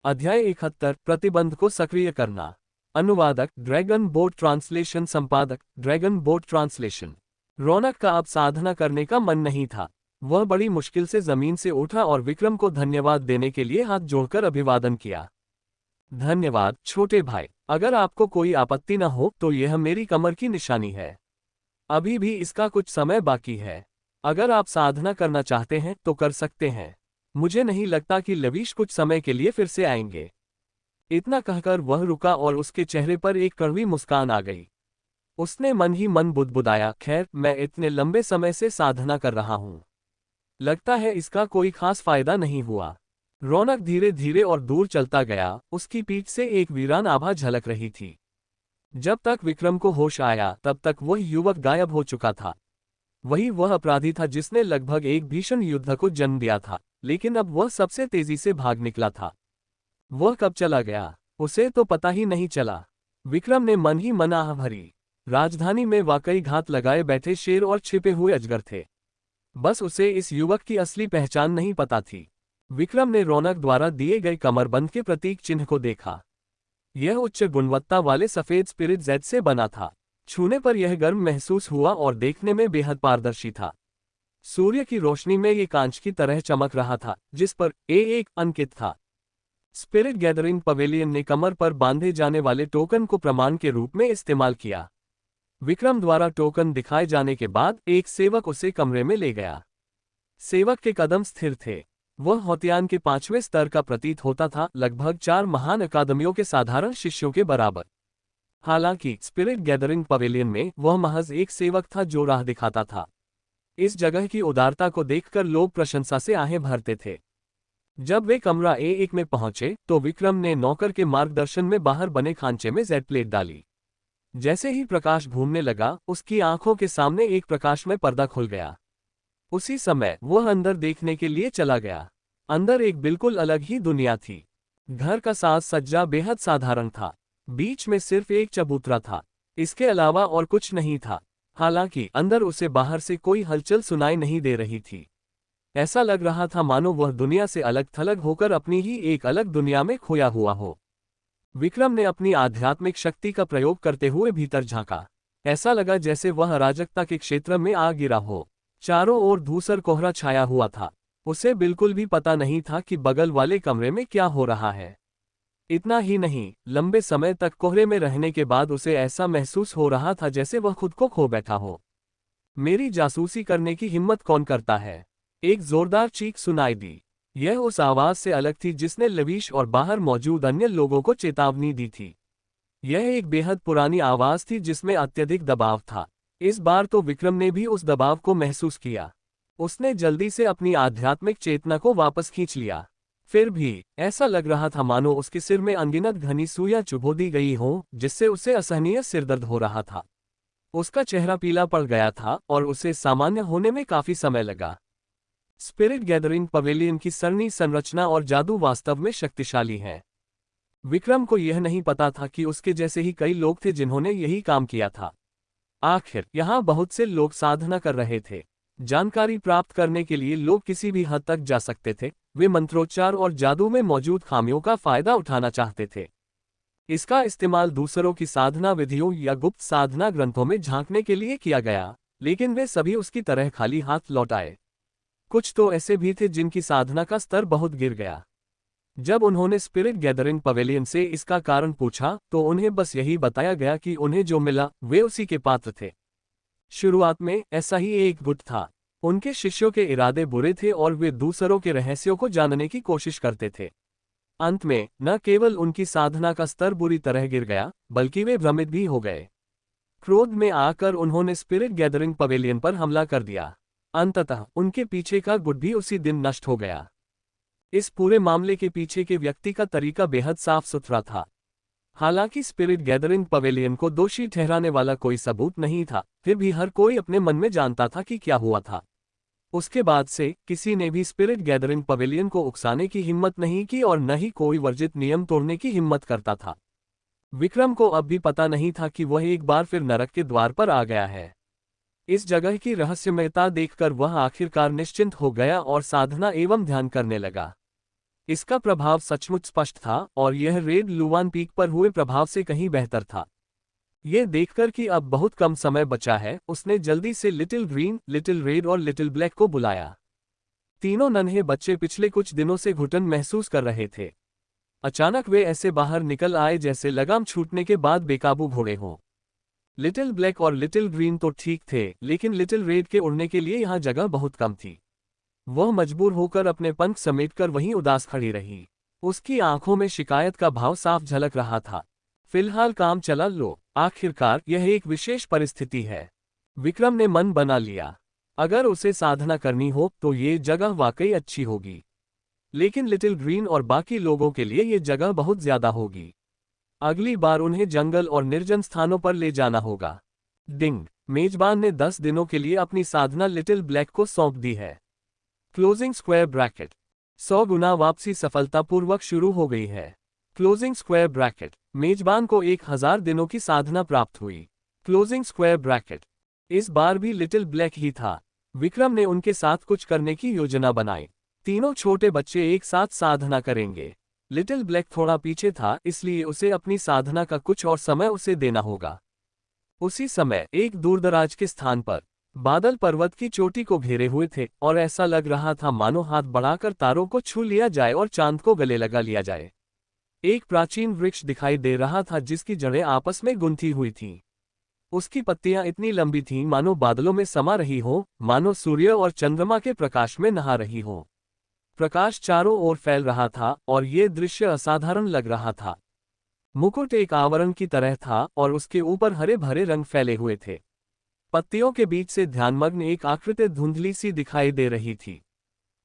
अध्याय 71 प्रतिबंध को सक्रिय करना। अनुवादक ड्रैगन बोट ट्रांसलेशन। संपादक ड्रैगन बोट ट्रांसलेशन। रौनक का अब साधना करने का मन नहीं था। वह बड़ी मुश्किल से जमीन से उठा और विक्रम को धन्यवाद देने के लिए हाथ जोड़कर अभिवादन किया। धन्यवाद छोटे भाई, अगर आपको कोई आपत्ति न हो तो यह मेरी कमर की निशानी है। अभी भी इसका कुछ समय बाकी है। अगर आप साधना करना चाहते हैं तो कर सकते हैं। मुझे नहीं लगता कि लवीश कुछ समय के लिए फिर से आएंगे। इतना कहकर वह रुका और उसके चेहरे पर एक कड़वी मुस्कान आ गई। उसने मन ही मन बुदबुदाया, खैर मैं इतने लंबे समय से साधना कर रहा हूं, लगता है इसका कोई खास फायदा नहीं हुआ। रौनक धीरे धीरे और दूर चलता गया। उसकी पीठ से एक वीरान आभा झलक रही थी। जब तक विक्रम को होश आया तब तक वह युवक गायब हो चुका था। वही वह अपराधी था जिसने लगभग एक भीषण युद्ध को जन्म दिया था, लेकिन अब वह सबसे तेजी से भाग निकला था। वह कब चला गया उसे तो पता ही नहीं चला। विक्रम ने मन ही मन आह भरी। राजधानी में वाकई घात लगाए बैठे शेर और छिपे हुए अजगर थे। बस उसे इस युवक की असली पहचान नहीं पता थी। विक्रम ने रौनक द्वारा दिए गए कमरबंद के प्रतीक चिन्ह को देखा। यह उच्च गुणवत्ता वाले सफेद स्पिरिट जेड से बना था। छूने पर यह गर्म महसूस हुआ और देखने में बेहद पारदर्शी था। सूर्य की रोशनी में ये कांच की तरह चमक रहा था, जिस पर एक अंकित था। स्पिरिट गैदरिंग पवेलियन ने कमर पर बांधे जाने वाले टोकन को प्रमाण के रूप में इस्तेमाल किया। विक्रम द्वारा टोकन दिखाए जाने के बाद एक सेवक उसे कमरे में ले गया। सेवक के कदम स्थिर थे। वह हौतियान के 5वें स्तर का प्रतीत होता था, लगभग 4 महान अकादमियों के साधारण शिष्यों के बराबर। हालांकि स्पिरिट गैदरिंग पवेलियन में वह महज एक सेवक था जो राह दिखाता था। इस जगह की उदारता को देखकर लोग प्रशंसा से आहें भरते थे। जब वे कमरा A1 में पहुंचे तो विक्रम ने नौकर के मार्गदर्शन में बाहर बने खांचे में जेड प्लेट डाली। जैसे ही प्रकाश घूमने लगा, उसकी आंखों के सामने एक प्रकाशमय पर्दा खुल गया। उसी समय वह अंदर देखने के लिए चला गया। अंदर एक बिल्कुल अलग ही दुनिया थी। घर का साज सज्जा बेहद साधारण था। बीच में सिर्फ एक चबूतरा था, इसके अलावा और कुछ नहीं था। हालांकि अंदर उसे बाहर से कोई हलचल सुनाई नहीं दे रही थी। ऐसा लग रहा था मानो वह दुनिया से अलग थलग होकर अपनी ही एक अलग दुनिया में खोया हुआ हो। विक्रम ने अपनी आध्यात्मिक शक्ति का प्रयोग करते हुए भीतर झांका। ऐसा लगा जैसे वह अराजकता के क्षेत्र में आ गिरा हो। चारों ओर धूसर कोहरा छाया हुआ था। उसे बिल्कुल भी पता नहीं था कि बगल वाले कमरे में क्या हो रहा है। इतना ही नहीं, लंबे समय तक कोहरे में रहने के बाद उसे ऐसा महसूस हो रहा था जैसे वह खुद को खो बैठा हो। मेरी जासूसी करने की हिम्मत कौन करता है? एक जोरदार चीख सुनाई दी। यह उस आवाज से अलग थी जिसने लवीश और बाहर मौजूद अन्य लोगों को चेतावनी दी थी। यह एक बेहद पुरानी आवाज थी जिसमें अत्यधिक दबाव था। इस बार तो विक्रम ने भी उस दबाव को महसूस किया। उसने जल्दी से अपनी आध्यात्मिक चेतना को वापस खींच लिया। फिर भी ऐसा लग रहा था मानो उसके सिर में अनगिनत घनी सुइयां चुभो दी गई हों, जिससे उसे असहनीय सिरदर्द हो रहा था। उसका चेहरा पीला पड़ गया था और उसे सामान्य होने में काफी समय लगा। स्पिरिट गैदरिंग पवेलियन की सरनी संरचना और जादू वास्तव में शक्तिशाली है। विक्रम को यह नहीं पता था कि उसके जैसे ही कई लोग थे जिन्होंने यही काम किया था। आखिर यहाँ बहुत से लोग साधना कर रहे थे। जानकारी प्राप्त करने के लिए लोग किसी भी हद तक जा सकते थे। वे मंत्रोच्चार और जादू में मौजूद खामियों का फायदा उठाना चाहते थे। इसका इस्तेमाल दूसरों की साधना विधियों या गुप्त साधना ग्रंथों में झांकने के लिए किया गया, लेकिन वे सभी उसकी तरह खाली हाथ लौट आए। कुछ तो ऐसे भी थे जिनकी साधना का स्तर बहुत गिर गया। जब उन्होंने स्पिरिट गैदरिंग पवेलियन से इसका कारण पूछा तो उन्हें बस यही बताया गया कि उन्हें जो मिला वे उसी के पात्र थे। शुरुआत में ऐसा ही एक गुट था। उनके शिष्यों के इरादे बुरे थे और वे दूसरों के रहस्यों को जानने की कोशिश करते थे। अंत में न केवल उनकी साधना का स्तर बुरी तरह गिर गया, बल्कि वे भ्रमित भी हो गए। क्रोध में आकर उन्होंने स्पिरिट गैदरिंग पवेलियन पर हमला कर दिया। अंततः उनके पीछे का गुट भी उसी दिन नष्ट हो गया। इस पूरे मामले के पीछे के व्यक्ति का तरीका बेहद साफ सुथरा था। हालांकि स्पिरिट गैदरिंग पवेलियन को दोषी ठहराने वाला कोई सबूत नहीं था, फिर भी हर कोई अपने मन में जानता था कि क्या हुआ था। उसके बाद से किसी ने भी स्पिरिट गैदरिंग पवेलियन को उकसाने की हिम्मत नहीं की और न ही कोई वर्जित नियम तोड़ने की हिम्मत करता था। विक्रम को अब भी पता नहीं था कि वह एक बार फिर नरक के द्वार पर आ गया है। इस जगह की रहस्यमयता देखकर वह आखिरकार निश्चिंत हो गया और साधना एवं ध्यान करने लगा। इसका प्रभाव सचमुच स्पष्ट था और यह रेड लुवान पीक पर हुए प्रभाव से कहीं बेहतर था। ये देखकर कि अब बहुत कम समय बचा है, उसने जल्दी से लिटिल ग्रीन, लिटिल रेड और लिटिल ब्लैक को बुलाया। तीनों नन्हे बच्चे पिछले कुछ दिनों से घुटन महसूस कर रहे थे। अचानक वे ऐसे बाहर निकल आए जैसे लगाम छूटने के बाद बेकाबू घोड़े हों। लिटिल ब्लैक और लिटिल ग्रीन तो ठीक थे, लेकिन लिटिल रेड के उड़ने के लिए यहाँ जगह बहुत कम थी। वह मजबूर होकर अपने पंख समेटकर वहीं उदास खड़ी रही। उसकी आंखों में शिकायत का भाव साफ झलक रहा था। फिलहाल काम चला लो, आखिरकार यह एक विशेष परिस्थिति है। विक्रम ने मन बना लिया, अगर उसे साधना करनी हो तो ये जगह वाकई अच्छी होगी, लेकिन लिटिल ग्रीन और बाकी लोगों के लिए ये जगह बहुत ज्यादा होगी। अगली बार उन्हें जंगल और निर्जन स्थानों पर ले जाना होगा। डिंग, मेजबान ने 10 दिनों के लिए अपनी साधना लिटिल ब्लैक को सौंप दी है। Closing square bracket. 100 गुना वापसी सफलतापूर्वक शुरू हो गई है। Closing square bracket. मेजबान को 1000 दिनों की साधना प्राप्त हुई। Closing square bracket. इस बार भी लिटिल ब्लैक ही था। विक्रम ने उनके साथ कुछ करने की योजना बनाई। तीनों छोटे बच्चे एक साथ साधना करेंगे। लिटिल ब्लैक थोड़ा पीछे था, इसलिए उसे अपनी साधना का कुछ और समय उसे देना होगा। उसी समय एक दूरदराज के स्थान पर बादल पर्वत की चोटी को घेरे हुए थे और ऐसा लग रहा था मानो हाथ बढ़ाकर तारों को छू लिया जाए और चांद को गले लगा लिया जाए। एक प्राचीन वृक्ष दिखाई दे रहा था जिसकी जड़ें आपस में गुंथी हुई थीं। उसकी पत्तियां इतनी लंबी थीं मानो बादलों में समा रही हो, मानो सूर्य और चंद्रमा के प्रकाश में नहा रही हो। प्रकाश चारों ओर फैल रहा था और ये दृश्य असाधारण लग रहा था। मुकुट एक आवरण की तरह था और उसके ऊपर हरे भरे रंग फैले हुए थे। पत्तियों के बीच से ध्यानमग्न एक आकृति धुंधली सी दिखाई दे रही थी।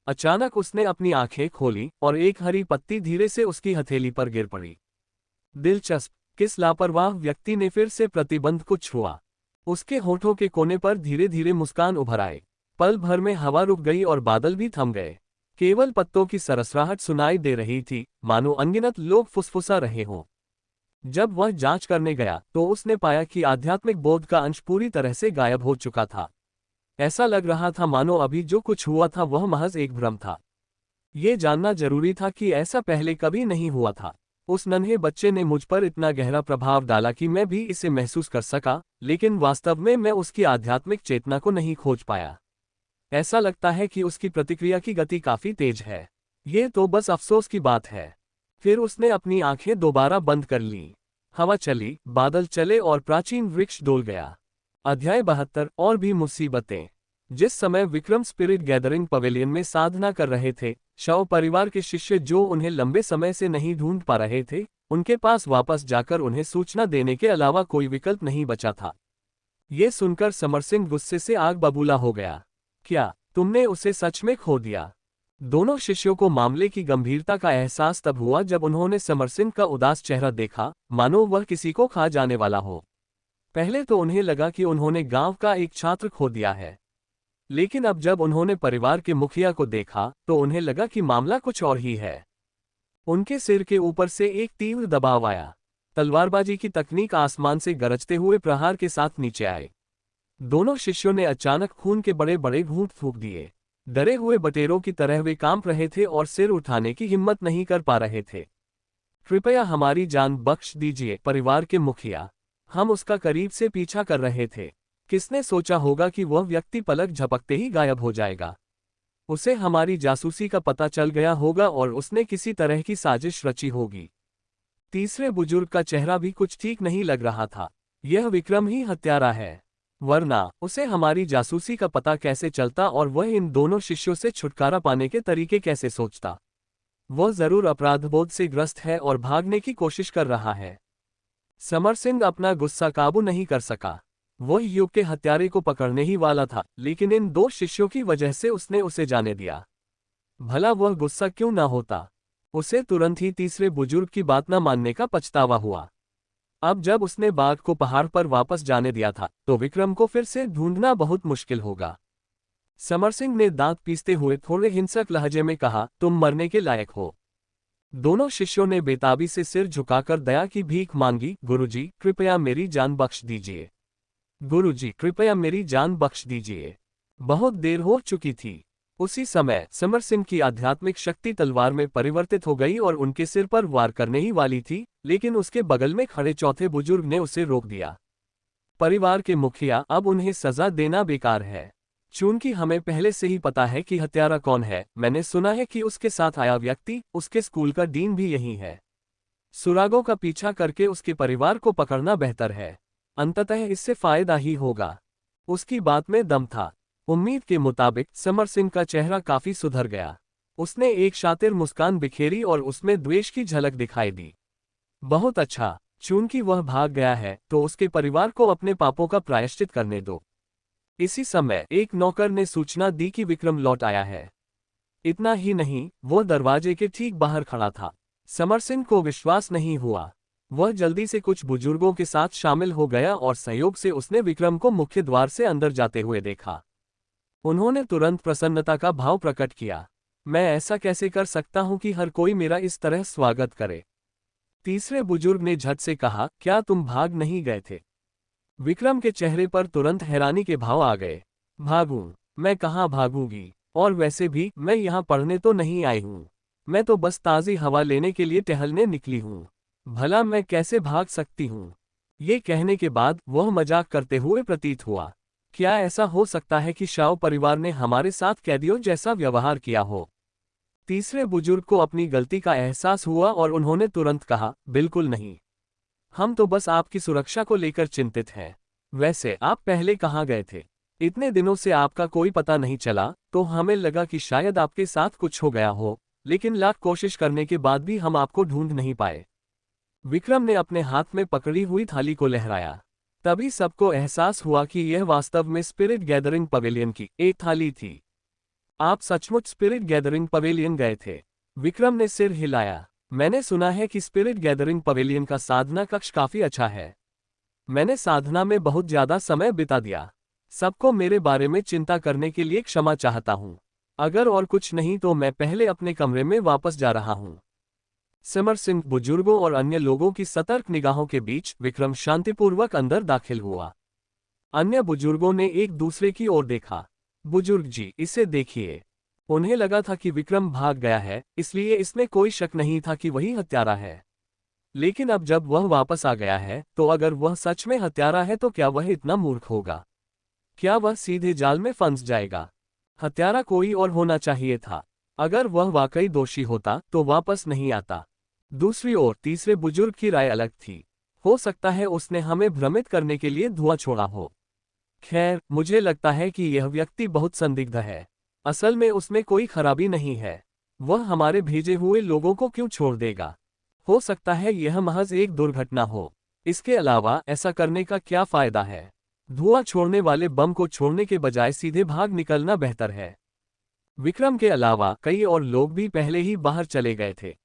अचानक उसने अपनी आंखें खोली और एक हरी पत्ती धीरे से उसकी हथेली पर गिर पड़ी। दिलचस्प, किस लापरवाह व्यक्ति ने फिर से प्रतिबंध को छुआ। उसके होठों के कोने पर धीरे धीरे मुस्कान उभर आए। पल भर में हवा रुक गई और बादल भी थम गए। केवल पत्तों की सरसराहट सुनाई दे रही थी, मानो अनगिनत लोग फुसफुसा रहे हों। जब वह जांच करने गया तो उसने पाया कि आध्यात्मिक बोध का अंश पूरी तरह से गायब हो चुका था। ऐसा लग रहा था मानो अभी जो कुछ हुआ था वह महज एक भ्रम था। ये जानना जरूरी था कि ऐसा पहले कभी नहीं हुआ था। उस नन्हे बच्चे ने मुझ पर इतना गहरा प्रभाव डाला कि मैं भी इसे महसूस कर सका, लेकिन वास्तव में मैं उसकी आध्यात्मिक चेतना को नहीं खोज पाया। ऐसा लगता है कि उसकी प्रतिक्रिया की गति काफी तेज है। ये तो बस अफसोस की बात है। फिर उसने अपनी आंखें दोबारा बंद कर लीं। हवा चली, बादल चले और प्राचीन वृक्ष डोल गया। अध्याय 72 और भी मुसीबतें। जिस समय विक्रम स्पिरिट गैदरिंग पवेलियन में साधना कर रहे थे, शव परिवार के शिष्य जो उन्हें लंबे समय से नहीं ढूंढ पा रहे थे, उनके पास वापस जाकर उन्हें सूचना देने के अलावा कोई विकल्प नहीं बचा था। ये सुनकर समरसिंह गुस्से से आग बबूला हो गया। क्या तुमने उसे सच में खो दिया? दोनों शिष्यों को मामले की गंभीरता का एहसास तब हुआ जब उन्होंने समरसिंह का उदास चेहरा देखा, मानो वह किसी को खा जाने वाला हो। पहले तो उन्हें लगा कि उन्होंने गांव का एक छात्र खो दिया है, लेकिन अब जब उन्होंने परिवार के मुखिया को देखा तो उन्हें लगा कि मामला कुछ और ही है। उनके सिर के ऊपर से एक तीव्र दबाव आया। तलवारबाजी की तकनीक आसमान से गरजते हुए प्रहार के साथ नीचे आए। दोनों शिष्यों ने अचानक खून के बड़े बड़े घूंट फूंक दिए। डरे हुए बटेरों की तरह वे कांप रहे थे और सिर उठाने की हिम्मत नहीं कर पा रहे थे। कृपया हमारी जान बख्श दीजिए, परिवार के मुखिया। हम उसका करीब से पीछा कर रहे थे। किसने सोचा होगा कि वह व्यक्ति पलक झपकते ही गायब हो जाएगा। उसे हमारी जासूसी का पता चल गया होगा और उसने किसी तरह की साजिश रची होगी। तीसरे बुजुर्ग का चेहरा भी कुछ ठीक नहीं लग रहा था। यह विक्रम ही हत्यारा है, वरना उसे हमारी जासूसी का पता कैसे चलता और वह इन दोनों शिष्यों से छुटकारा पाने के तरीके कैसे सोचता। वह जरूर अपराधबोध से ग्रस्त है और भागने की कोशिश कर रहा है। समरसिंह अपना गुस्सा काबू नहीं कर सका। वह युग के हत्यारे को पकड़ने ही वाला था, लेकिन इन दो शिष्यों की वजह से उसने उसे जाने दिया। भला वह गुस्सा क्यों न होता। उसे तुरंत ही तीसरे बुजुर्ग की बात न मानने का पछतावा हुआ। अब जब उसने बाघ को पहाड़ पर वापस जाने दिया था तो विक्रम को फिर से ढूंढना बहुत मुश्किल होगा। समरसिंह ने दांत पीसते हुए थोड़े हिंसक लहजे में कहा, तुम मरने के लायक हो। दोनों शिष्यों ने बेताबी से सिर झुकाकर दया की भीख मांगी, गुरुजी कृपया मेरी जान बख्श दीजिए। गुरुजी कृपया मेरी जान बख्श दीजिए। बहुत देर हो चुकी थी। उसी समय समर सिंह की आध्यात्मिक शक्ति तलवार में परिवर्तित हो गई और उनके सिर पर वार करने ही वाली थी, लेकिन उसके बगल में खड़े चौथे बुजुर्ग ने उसे रोक दिया। परिवार के मुखिया, अब उन्हें सजा देना बेकार है। चूंकि हमें पहले से ही पता है कि हत्यारा कौन है, मैंने सुना है कि उसके साथ आया व्यक्ति उसके स्कूल का डीन भी यही है। सुरागों का पीछा करके उसके परिवार को पकड़ना बेहतर है। अंततः इससे फायदा ही होगा। उसकी बात में दम था। उम्मीद के मुताबिक समर सिंह का चेहरा काफी सुधर गया। उसने एक शातिर मुस्कान बिखेरी और उसमें द्वेष की झलक दिखाई दी। बहुत अच्छा, चूंकि वह भाग गया है तो उसके परिवार को अपने पापों का प्रायश्चित करने दो। इसी समय एक नौकर ने सूचना दी कि विक्रम लौट आया है। इतना ही नहीं, वो दरवाजे के ठीक बाहर खड़ा था। समर सिंह को विश्वास नहीं हुआ। वह जल्दी से कुछ बुजुर्गों के साथ शामिल हो गया और संयोग से उसने विक्रम को मुख्य द्वार से अंदर जाते हुए देखा। उन्होंने तुरंत प्रसन्नता का भाव प्रकट किया। मैं ऐसा कैसे कर सकता हूं कि हर कोई मेरा इस तरह स्वागत करे। तीसरे बुजुर्ग ने झट से कहा, क्या तुम भाग नहीं गए थे? विक्रम के चेहरे पर तुरंत हैरानी के भाव आ गए। भागूं? मैं कहाँ भागूंगी? और वैसे भी मैं यहाँ पढ़ने तो नहीं आई हूँ। मैं तो बस ताज़ी हवा लेने के लिए टहलने निकली हूँ। भला मैं कैसे भाग सकती हूँ? ये कहने के बाद वह मजाक करते हुए प्रतीत हुआ। क्या ऐसा हो सकता है कि शाओ परिवार ने हमारे साथ कैदियों जैसा व्यवहार किया हो? तीसरे बुजुर्ग को अपनी गलती का एहसास हुआ और उन्होंने तुरंत कहा, बिल्कुल नहीं। हम तो बस आपकी सुरक्षा को लेकर चिंतित हैं। वैसे आप पहले कहाँ गए थे? इतने दिनों से आपका कोई पता नहीं चला, तो हमें लगा कि शायद आपके साथ कुछ हो गया हो, लेकिन लाख कोशिश करने के बाद भी हम आपको ढूंढ नहीं पाए। विक्रम ने अपने हाथ में पकड़ी हुई थाली को लहराया। तभी सबको एहसास हुआ कि यह वास्तव में स्पिरिट गैदरिंग पवेलियन की एक थाली थी। आप सचमुच स्पिरिट गैदरिंग पवेलियन गए थे? विक्रम ने सिर हिलाया। मैंने सुना है कि स्पिरिट गैदरिंग पवेलियन का साधना कक्ष काफी अच्छा है। मैंने साधना में बहुत ज्यादा समय बिता दिया। सबको मेरे बारे में चिंता करने के लिए क्षमा चाहता हूँ। अगर और कुछ नहीं तो मैं पहले अपने कमरे में वापस जा रहा हूँ। समर सिंह बुजुर्गों और अन्य लोगों की सतर्क निगाहों के बीच विक्रम शांतिपूर्वक अंदर दाखिल हुआ। अन्य बुजुर्गों ने एक दूसरे की ओर देखा। बुजुर्ग जी, इसे देखिए। उन्हें लगा था कि विक्रम भाग गया है, इसलिए इसमें कोई शक नहीं था कि वही हत्यारा है। लेकिन अब जब वह वापस आ गया है, तो अगर वह सच में हत्यारा है तो क्या वह इतना मूर्ख होगा? क्या वह सीधे जाल में फंस जाएगा? हत्यारा कोई और होना चाहिए था। अगर वह वाकई दोषी होता तो वापस नहीं आता। दूसरी ओर तीसरे बुजुर्ग की राय अलग थी। हो सकता है उसने हमें भ्रमित करने के लिए धुआं छोड़ा हो। खैर, मुझे लगता है कि यह व्यक्ति बहुत संदिग्ध है। असल में उसमें कोई खराबी नहीं है। वह हमारे भेजे हुए लोगों को क्यों छोड़ देगा? हो सकता है यह महज एक दुर्घटना हो। इसके अलावा ऐसा करने का क्या फायदा है? धुआं छोड़ने वाले बम को छोड़ने के बजाय सीधे भाग निकलना बेहतर है। विक्रम के अलावा कई और लोग भी पहले ही बाहर चले गए थे।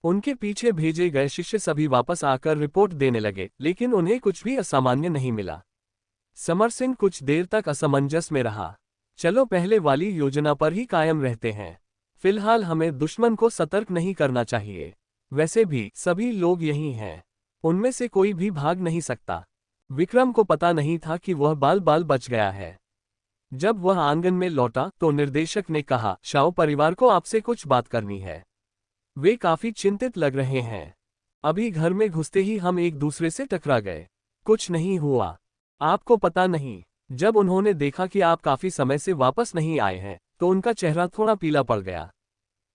उनके पीछे भेजे गए शिष्य सभी वापस आकर रिपोर्ट देने लगे, लेकिन उन्हें कुछ भी असामान्य नहीं मिला। समर सिंह कुछ देर तक असमंजस में रहा। चलो पहले वाली योजना पर ही कायम रहते हैं। फिलहाल हमें दुश्मन को सतर्क नहीं करना चाहिए। वैसे भी सभी लोग यही हैं। उनमें से कोई भी भाग नहीं सकता। विक्रम को पता नहीं था कि वह बाल बाल बच गया है। जब वह आंगन में लौटा तो निर्देशक ने कहा, शाओ परिवार को आपसे कुछ बात करनी है। वे काफी चिंतित लग रहे हैं। अभी घर में घुसते ही हम एक दूसरे से टकरा गए। कुछ नहीं हुआ। आपको पता नहीं। जब उन्होंने देखा कि आप काफी समय से वापस नहीं आए हैं, तो उनका चेहरा थोड़ा पीला पड़ गया।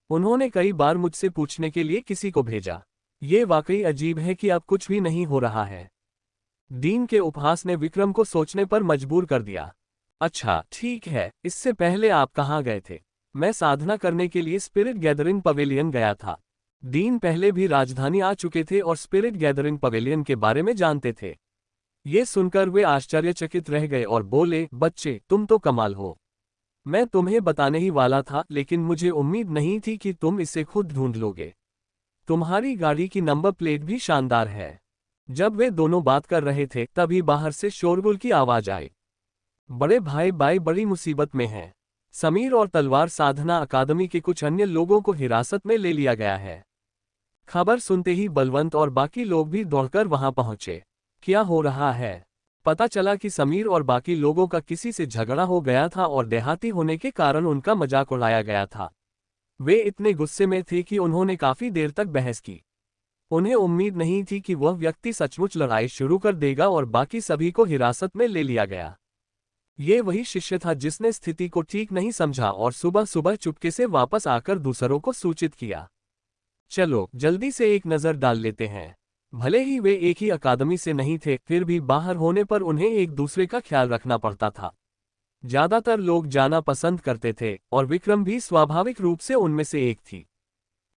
उन्होंने कई बार मुझसे पूछने के लिए किसी को भेजा। ये वाकई अजीब है कि अब कुछ भी नहीं हो रहा है। डीन के उपहास ने विक्रम को सोचने पर मजबूर कर दिया। अच्छा, ठीक है, इससे पहले आप कहाँ गए थे? मैं साधना करने के लिए स्पिरिट गैदरिंग पवेलियन गया था। डीन पहले भी राजधानी आ चुके थे और स्पिरिट गैदरिंग पवेलियन के बारे में जानते थे। ये सुनकर वे आश्चर्यचकित रह गए और बोले, बच्चे, तुम तो कमाल हो। मैं तुम्हें बताने ही वाला था, लेकिन मुझे उम्मीद नहीं थी कि तुम इसे खुद ढूंढ लोगे। तुम्हारी गाड़ी की नंबर प्लेट भी शानदार है। जब वे दोनों बात कर रहे थे तभी बाहर से शोरगुल की आवाज आई। बड़े भाई बाई बड़ी मुसीबत में हैं। समीर और तलवार साधना अकादमी के कुछ अन्य लोगों को हिरासत में ले लिया गया है। खबर सुनते ही बलवंत और बाकी लोग भी दौड़कर वहां पहुंचे। क्या हो रहा है? पता चला कि समीर और बाकी लोगों का किसी से झगड़ा हो गया था और देहाती होने के कारण उनका मजाक उड़ाया गया था। वे इतने गुस्से में थे कि उन्होंने काफी देर तक बहस की। उन्हें उम्मीद नहीं थी कि वह व्यक्ति सचमुच लड़ाई शुरू कर देगा और बाकी सभी को हिरासत में ले लिया गया। ये वही शिष्य था जिसने स्थिति को ठीक नहीं समझा और सुबह सुबह चुपके से वापस आकर दूसरों को सूचित किया। चलो जल्दी से एक नज़र डाल लेते हैं। भले ही वे एक ही अकादमी से नहीं थे, फिर भी बाहर होने पर उन्हें एक दूसरे का ख्याल रखना पड़ता था। ज्यादातर लोग जाना पसंद करते थे और विक्रम भी स्वाभाविक रूप से उनमें से एक थी।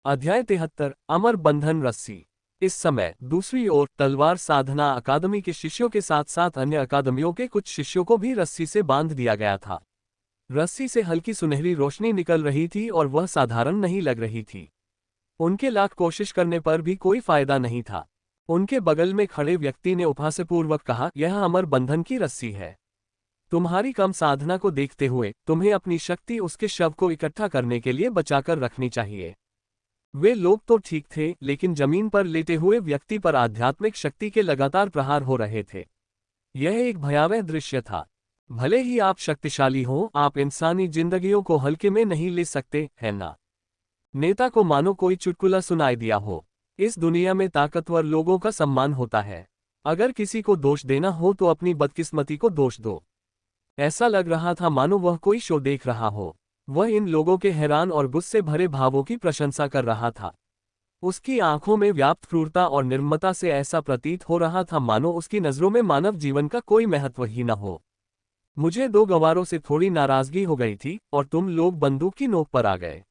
अध्याय 73 अमर बंधन रस्सी। इस समय दूसरी ओर तलवार साधना अकादमी के शिष्यों के साथ साथ अन्य अकादमियों के कुछ शिष्यों को भी रस्सी से बांध दिया गया था। रस्सी से हल्की सुनहरी रोशनी निकल रही थी और वह साधारण नहीं लग रही थी। उनके लाख कोशिश करने पर भी कोई फायदा नहीं था। उनके बगल में खड़े व्यक्ति ने उपहासपूर्वक कहा, यह अमर बंधन की रस्सी है। तुम्हारी कम साधना को देखते हुए तुम्हें अपनी शक्ति उसके शव को इकट्ठा करने के लिए बचाकर रखनी चाहिए। वे लोग तो ठीक थे, लेकिन जमीन पर लेटे हुए व्यक्ति पर आध्यात्मिक शक्ति के लगातार प्रहार हो रहे थे। यह एक भयावह दृश्य था। भले ही आप शक्तिशाली हों, आप इंसानी जिंदगियों को हल्के में नहीं ले सकते, है ना? नेता को मानो कोई चुटकुला सुनाई दिया हो। इस दुनिया में ताकतवर लोगों का सम्मान होता है। अगर किसी को दोष देना हो तो अपनी बदकिस्मती को दोष दो। ऐसा लग रहा था मानो वह कोई शो देख रहा हो। वह इन लोगों के हैरान और गुस्से भरे भावों की प्रशंसा कर रहा था। उसकी आंखों में व्याप्त क्रूरता और निर्ममता से ऐसा प्रतीत हो रहा था मानो उसकी नज़रों में मानव जीवन का कोई महत्व ही न हो। मुझे 2 गवारों से थोड़ी नाराजगी हो गई थी और तुम लोग बंदूक की नोक पर आ गए।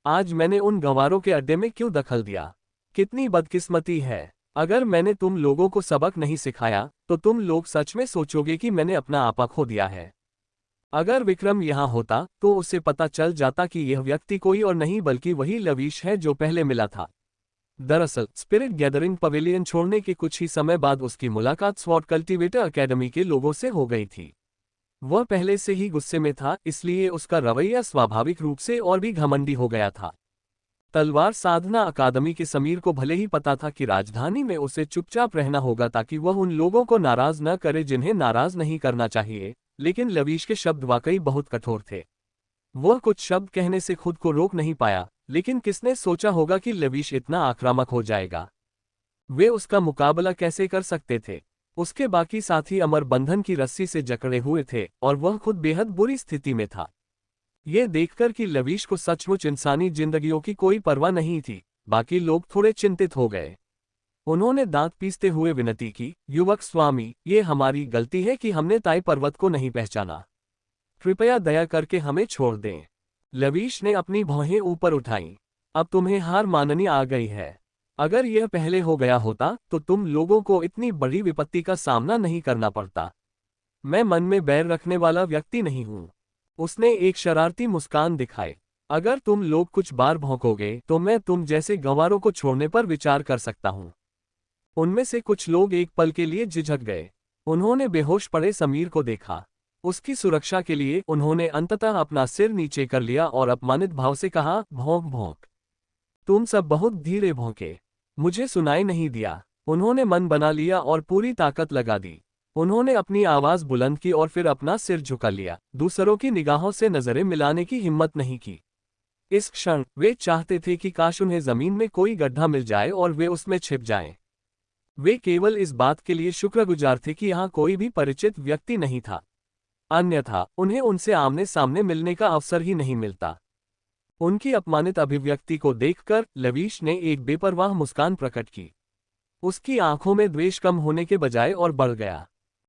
आज मैंने उन गवारों के अड्डे में क्यों दखल दिया? कितनी बदकिस्मती है। अगर मैंने तुम लोगों को सबक नहीं सिखाया तो तुम लोग सच में सोचोगे कि मैंने अपना आपा खो दिया है। अगर विक्रम यहाँ होता तो उसे पता चल जाता कि यह व्यक्ति कोई और नहीं बल्कि वही लवीश है जो पहले मिला था। दरअसल स्पिरिट गैदरिंग पवेलियन छोड़ने के कुछ ही समय बाद उसकी मुलाकात स्वॉर्ड कल्टीवेटर अकेडमी के लोगों से हो गई थी। वह पहले से ही गुस्से में था, इसलिए उसका रवैया स्वाभाविक रूप से और भी घमंडी हो गया था। तलवार साधना अकादमी के समीर को भले ही पता था कि राजधानी में उसे चुपचाप रहना होगा ताकि वह उन लोगों को नाराज न करे जिन्हें नाराज नहीं करना चाहिए, लेकिन लवीश के शब्द वाकई बहुत कठोर थे। वह कुछ शब्द कहने से खुद को रोक नहीं पाया, लेकिन किसने सोचा होगा कि लवीश इतना आक्रामक हो जाएगा। वे उसका मुकाबला कैसे कर सकते थे? उसके बाकी साथी अमर बंधन की रस्सी से जकड़े हुए थे और वह खुद बेहद बुरी स्थिति में था। ये देखकर कि लवीश को सचमुच इंसानी जिंदगियों की कोई परवाह नहीं थी, बाकी लोग थोड़े चिंतित हो गए। उन्होंने दांत पीसते हुए विनती की, युवक स्वामी, ये हमारी गलती है कि हमने ताई पर्वत को नहीं पहचाना। कृपया दया करके हमें छोड़ दें। लवीश ने अपनी भौहें ऊपर उठाईं। अब तुम्हें हार माननी आ गई है। अगर यह पहले हो गया होता तो तुम लोगों को इतनी बड़ी विपत्ति का सामना नहीं करना पड़ता। मैं मन में बैर रखने वाला व्यक्ति नहीं हूं। उसने एक शरारती मुस्कान दिखाई। अगर तुम लोग कुछ बार भौंकोगे तो मैं तुम जैसे गंवारों को छोड़ने पर विचार कर सकता हूं। उनमें से कुछ लोग एक पल के लिए झिझक गए। उन्होंने बेहोश पड़े समीर को देखा। उसकी सुरक्षा के लिए उन्होंने अंततः अपना सिर नीचे कर लिया और अपमानित भाव से कहा, भौंक भौंक। तुम सब बहुत धीरे भौंके, मुझे सुनाई नहीं दिया। उन्होंने मन बना लिया और पूरी ताकत लगा दी। उन्होंने अपनी आवाज बुलंद की और फिर अपना सिर झुका लिया। दूसरों की निगाहों से नजरें मिलाने की हिम्मत नहीं की। इस क्षण वे चाहते थे कि काश उन्हें जमीन में कोई गड्ढा मिल जाए और वे उसमें छिप जाएं। वे केवल इस बात के लिए शुक्रगुजार थे कि यहाँ कोई भी परिचित व्यक्ति नहीं था, अन्यथा उन्हें उनसे आमने सामने मिलने का अवसर ही नहीं मिलता। उनकी अपमानित अभिव्यक्ति को देखकर लवीश ने एक बेपरवाह मुस्कान प्रकट की। उसकी आंखों में द्वेष कम होने के बजाय और बढ़ गया।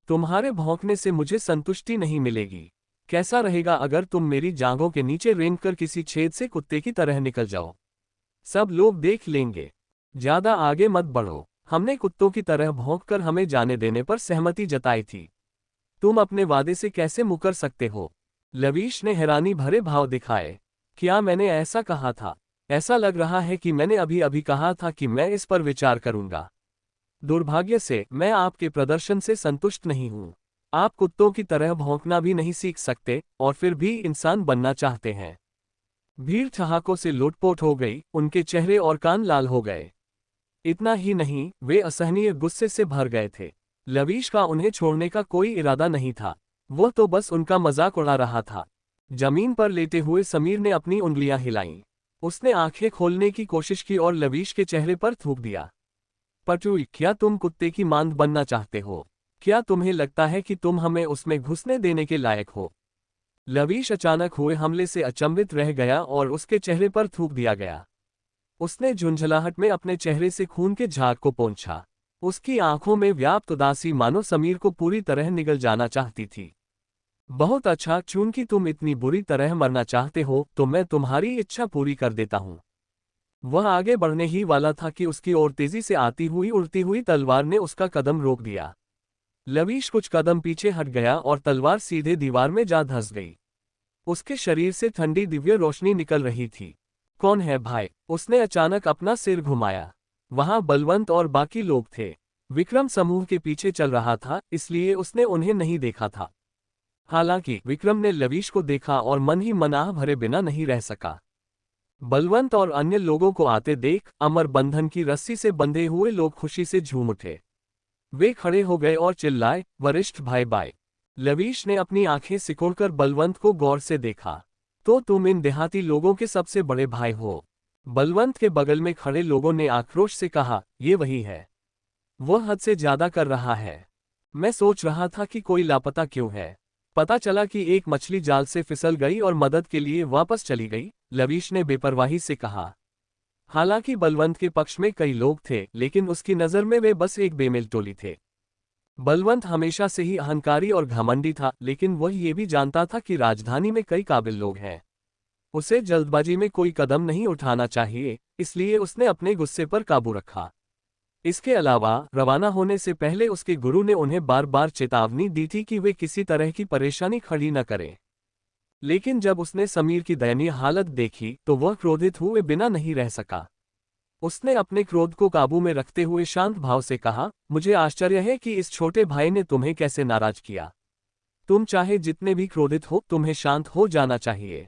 तुम्हारे भौंकने से मुझे संतुष्टि नहीं मिलेगी। कैसा रहेगा अगर तुम मेरी जांघों के नीचे रेंगकर किसी छेद से कुत्ते की तरह निकल जाओ? सब लोग देख लेंगे। ज्यादा आगे मत बढ़ो। हमने कुत्तों की तरह भौंककर हमें जाने देने पर सहमति जताई थी। तुम अपने वादे से कैसे मुकर सकते हो? लवीश ने हैरानी भरे भाव दिखाए। क्या मैंने ऐसा कहा था? ऐसा लग रहा है कि मैंने अभी अभी कहा था कि मैं इस पर विचार करूंगा। दुर्भाग्य से मैं आपके प्रदर्शन से संतुष्ट नहीं हूं। आप कुत्तों की तरह भौंकना भी नहीं सीख सकते और फिर भी इंसान बनना चाहते हैं। भीड़ ठहाकों से लुटपुट हो गई, उनके चेहरे और कान लाल हो गए। इतना ही नहीं, वे असहनीय गुस्से से भर गए थे। लवीश का उन्हें छोड़ने का कोई इरादा नहीं था, वो तो बस उनका मजाक उड़ा रहा था। जमीन पर लेटे हुए समीर ने अपनी उंगलियां हिलाईं। उसने आंखें खोलने की कोशिश की और लवीश के चेहरे पर थूक दिया। पटुई, क्या तुम कुत्ते की मांद बनना चाहते हो? क्या तुम्हें लगता है कि तुम हमें उसमें घुसने देने के लायक हो? लवीश अचानक हुए हमले से अचंभित रह गया और उसके चेहरे पर थूक दिया गया। उसने झुंझलाहट में अपने चेहरे से खून के झाग को पोंछा। उसकी आंखों में व्याप्त उदासी मानो समीर को पूरी तरह निगल जाना चाहती थी। बहुत अच्छा, चूंकि तुम इतनी बुरी तरह मरना चाहते हो तो मैं तुम्हारी इच्छा पूरी कर देता हूं। वह आगे बढ़ने ही वाला था कि उसकी ओर तेजी से आती हुई उड़ती हुई तलवार ने उसका कदम रोक दिया। लवीश कुछ कदम पीछे हट गया और तलवार सीधे दीवार में जा धंस गई। उसके शरीर से ठंडी दिव्य रोशनी निकल रही थी। कौन है भाई? उसने अचानक अपना सिर घुमाया। वहां बलवंत और बाकी लोग थे। विक्रम समूह के पीछे चल रहा था, इसलिए उसने उन्हें नहीं देखा था। हालांकि विक्रम ने लवीश को देखा और मन ही मन आह भरे बिना नहीं रह सका। बलवंत और अन्य लोगों को आते देख अमर बंधन की रस्सी से बंधे हुए लोग खुशी से झूम उठे। वे खड़े हो गए और चिल्लाए, वरिष्ठ भाई बाय। लवीश ने अपनी आंखें सिकोड़कर बलवंत को गौर से देखा। तो तुम इन देहाती लोगों के सबसे बड़े भाई हो? बलवंत के बगल में खड़े लोगों ने आक्रोश से कहा, ये वही है। वह हद से ज्यादा कर रहा है। मैं सोच रहा था कि कोई लापता क्यों है। पता चला कि एक मछली जाल से फिसल गई और मदद के लिए वापस चली गई, लवीश ने बेपरवाही से कहा। हालांकि बलवंत के पक्ष में कई लोग थे, लेकिन उसकी नज़र में वे बस एक बेमेल टोली थे। बलवंत हमेशा से ही अहंकारी और घमंडी था, लेकिन वह ये भी जानता था कि राजधानी में कई काबिल लोग हैं। उसे जल्दबाजी में कोई कदम नहीं उठाना चाहिए, इसलिए उसने अपने गुस्से पर काबू रखा। इसके अलावा रवाना होने से पहले उसके गुरु ने उन्हें बार बार चेतावनी दी थी कि वे किसी तरह की परेशानी खड़ी न करें। लेकिन जब उसने समीर की दयनीय हालत देखी तो वह क्रोधित हुए बिना नहीं रह सका। उसने अपने क्रोध को काबू में रखते हुए शांत भाव से कहा, मुझे आश्चर्य है कि इस छोटे भाई ने तुम्हें कैसे नाराज किया। तुम चाहे जितने भी क्रोधित हो, तुम्हें शांत हो जाना चाहिए।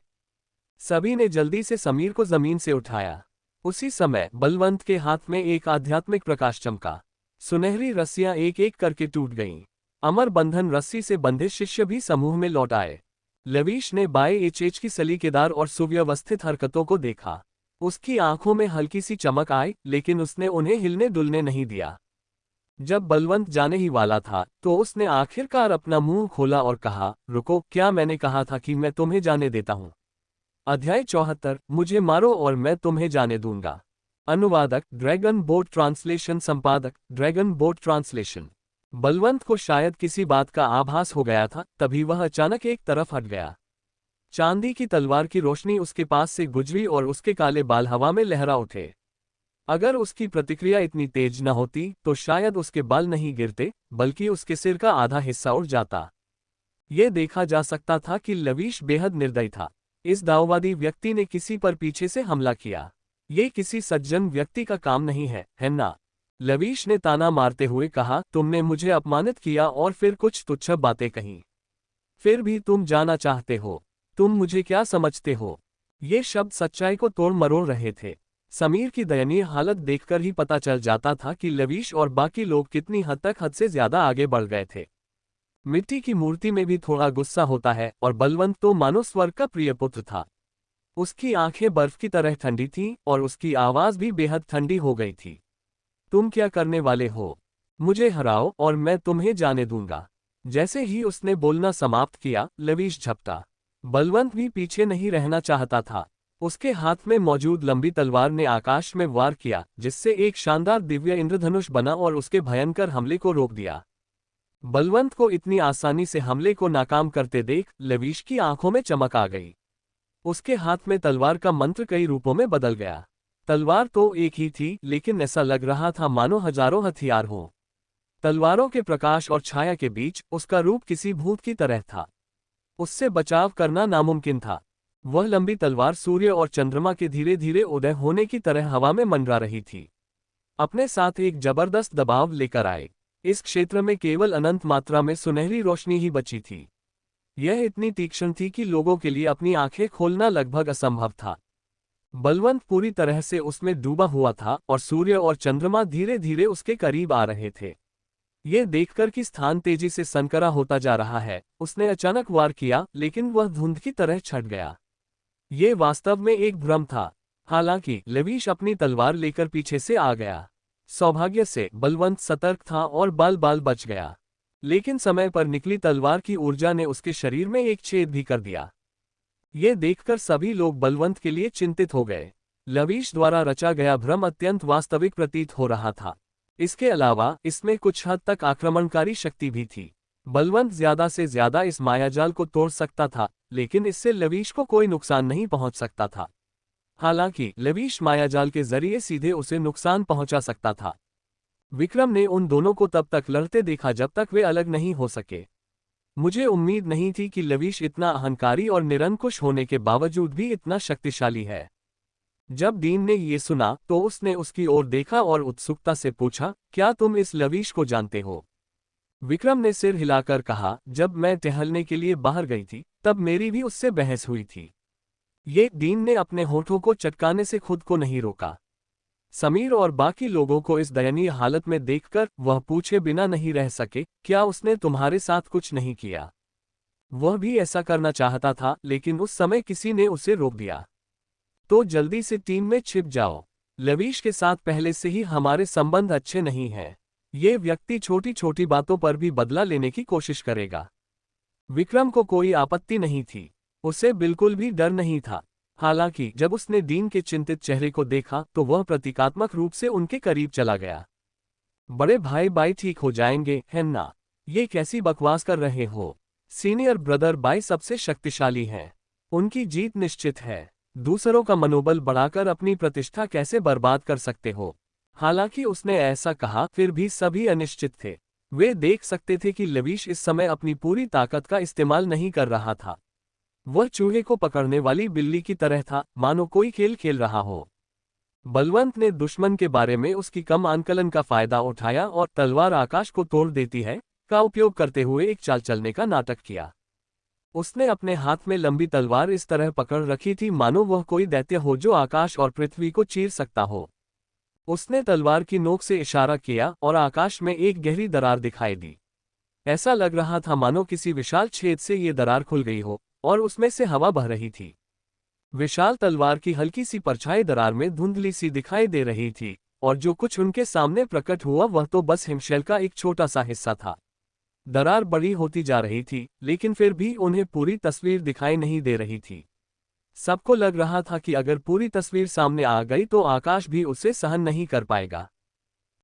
सभी ने जल्दी से समीर को जमीन से उठाया। उसी समय बलवंत के हाथ में एक आध्यात्मिक प्रकाश चमका। सुनहरी रस्सियां एक एक करके टूट गईं। अमर बंधन रस्सी से बंधे शिष्य भी समूह में लौट आए। लवीश ने बाय एच की सलीकेदार और सुव्यवस्थित हरकतों को देखा। उसकी आंखों में हल्की सी चमक आई, लेकिन उसने उन्हें हिलने डुलने नहीं दिया। जब बलवंत जाने ही वाला था तो उसने आखिरकार अपना मुंह खोला और कहा, रुको, क्या मैंने कहा था कि मैं तुम्हें जाने देता हूं? अध्याय 74, मुझे मारो और मैं तुम्हें जाने दूंगा। अनुवादक ड्रैगन बोट ट्रांसलेशन, संपादक ड्रैगन बोट ट्रांसलेशन। बलवंत को शायद किसी बात का आभास हो गया था, तभी वह अचानक एक तरफ हट गया। चांदी की तलवार की रोशनी उसके पास से गुजरी और उसके काले बाल हवा में लहरा उठे। अगर उसकी प्रतिक्रिया इतनी तेज न होती तो शायद उसके बाल नहीं गिरते, बल्कि उसके सिर का आधा हिस्सा उड़ जाता। यह देखा जा सकता था कि लवीश बेहद निर्दयी था। इस दाववादी व्यक्ति ने किसी पर पीछे से हमला किया। ये किसी सज्जन व्यक्ति का काम नहीं है ना? लवीश ने ताना मारते हुए कहा, तुमने मुझे अपमानित किया और फिर कुछ तुच्छ बातें कहीं। फिर भी तुम जाना चाहते हो? तुम मुझे क्या समझते हो? ये शब्द सच्चाई को तोड़ मरोड़ रहे थे। समीर की दयनीय हालत देखकर ही पता चल जाता था कि लवीश और बाकी लोग कितनी हद से ज्यादा आगे बढ़ गए थे। मिट्टी की मूर्ति में भी थोड़ा गुस्सा होता है, और बलवंत तो मानो स्वर्ग का प्रिय पुत्र था। उसकी आंखें बर्फ की तरह ठंडी थीं और उसकी आवाज भी बेहद ठंडी हो गई थी। तुम क्या करने वाले हो? मुझे हराओ और मैं तुम्हें जाने दूंगा। जैसे ही उसने बोलना समाप्त किया, लवीश झपटा। बलवंत भी पीछे नहीं रहना चाहता था। उसके हाथ में मौजूद लंबी तलवार ने आकाश में वार किया, जिससे एक शानदार दिव्य इंद्रधनुष बना और उसके भयंकर हमले को रोक दिया। बलवंत को इतनी आसानी से हमले को नाकाम करते देख लवीश की आंखों में चमक आ गई। उसके हाथ में तलवार का मंत्र कई रूपों में बदल गया। तलवार तो एक ही थी, लेकिन ऐसा लग रहा था मानो हजारों हथियार हों। तलवारों के प्रकाश और छाया के बीच उसका रूप किसी भूत की तरह था। उससे बचाव करना नामुमकिन था। वह लंबी तलवार सूर्य और चंद्रमा के धीरे धीरे उदय होने की तरह हवा में मंडरा रही थी। अपने साथ एक जबरदस्त दबाव लेकर आए। इस क्षेत्र में केवल अनंत मात्रा में सुनहरी रोशनी ही बची थी। यह इतनी तीक्ष्ण थी कि लोगों के लिए अपनी आंखें खोलना लगभग असंभव था। बलवंत पूरी तरह से उसमें डूबा हुआ था और सूर्य और चंद्रमा धीरे धीरे उसके करीब आ रहे थे। ये देखकर कि स्थान तेजी से संकरा होता जा रहा है, उसने अचानक वार किया, लेकिन वह धुंध की तरह छट गया। ये वास्तव में एक भ्रम था। हालांकि लेविश अपनी तलवार लेकर पीछे से आ गया। सौभाग्य से बलवंत सतर्क था और बाल बाल बच गया, लेकिन समय पर निकली तलवार की ऊर्जा ने उसके शरीर में एक छेद भी कर दिया। ये देखकर सभी लोग बलवंत के लिए चिंतित हो गए। लेविश द्वारा रचा गया भ्रम अत्यंत वास्तविक प्रतीत हो रहा था। इसके अलावा इसमें कुछ हद तक आक्रमणकारी शक्ति भी थी। बलवंत ज्यादा से ज्यादा इस मायाजाल को तोड़ सकता था, लेकिन इससे लेविश को कोई नुकसान नहीं पहुंच सकता था। हालांकि लेविश मायाजाल के जरिए सीधे उसे नुकसान पहुंचा सकता था। विक्रम ने उन दोनों को तब तक लड़ते देखा जब तक वे अलग नहीं हो सके। मुझे उम्मीद नहीं थी कि लेविश इतना अहंकारी और निरंकुश होने के बावजूद भी इतना शक्तिशाली है। जब डीन ने ये सुना तो उसने उसकी ओर देखा और उत्सुकता से पूछा, क्या तुम इस लेविश को जानते हो? विक्रम ने सिर हिलाकर कहा, जब मैं टहलने के लिए बाहर गई थी तब मेरी भी उससे बहस हुई थी। ये डीन ने अपने होठों को चटकाने से खुद को नहीं रोका। समीर और बाकी लोगों को इस दयनीय हालत में देखकर वह पूछे बिना नहीं रह सके, क्या उसने तुम्हारे साथ कुछ नहीं किया? वह भी ऐसा करना चाहता था, लेकिन उस समय किसी ने उसे रोक दिया। तो जल्दी से टीम में छिप जाओ। लेविश के साथ पहले से ही हमारे संबंध अच्छे नहीं हैं। ये व्यक्ति छोटी छोटी बातों पर भी बदला लेने की कोशिश करेगा। विक्रम को कोई आपत्ति नहीं थी, उसे बिल्कुल भी डर नहीं था। हालांकि जब उसने डीन के चिंतित चेहरे को देखा तो वह प्रतीकात्मक रूप से उनके करीब चला गया। बड़े भाई ठीक हो जाएंगे, है ना? ये कैसी बकवास कर रहे हो? सीनियर ब्रदर बाई सबसे शक्तिशाली हैं। उनकी जीत निश्चित है। दूसरों का मनोबल बढ़ाकर अपनी प्रतिष्ठा कैसे बर्बाद कर सकते हो? हालांकि उसने ऐसा कहा, फिर भी सभी अनिश्चित थे। वे देख सकते थे कि लेविश इस समय अपनी पूरी ताकत का इस्तेमाल नहीं कर रहा था। वह चूहे को पकड़ने वाली बिल्ली की तरह था, मानो कोई खेल खेल रहा हो। बलवंत ने दुश्मन के बारे में उसकी कम आंकलन का फायदा उठाया और तलवार आकाश को तोड़ देती है का उपयोग करते हुए एक चाल चलने का नाटक किया। उसने अपने हाथ में लंबी तलवार इस तरह पकड़ रखी थी मानो वह कोई दैत्य हो जो आकाश और पृथ्वी को चीर सकता हो। उसने तलवार की नोक से इशारा किया और आकाश में एक गहरी दरार दिखाई दी। ऐसा लग रहा था मानो किसी विशाल छेद से ये दरार खुल गई हो और उसमें से हवा बह रही थी। विशाल तलवार की हल्की सी परछाई दरार में धुंधली सी दिखाई दे रही थी, और जो कुछ उनके सामने प्रकट हुआ वह तो बस हिमशैल का एक छोटा सा हिस्सा था। दरार बड़ी होती जा रही थी, लेकिन फिर भी उन्हें पूरी तस्वीर दिखाई नहीं दे रही थी। सबको लग रहा था कि अगर पूरी तस्वीर सामने आ गई तो आकाश भी उसे सहन नहीं कर पाएगा।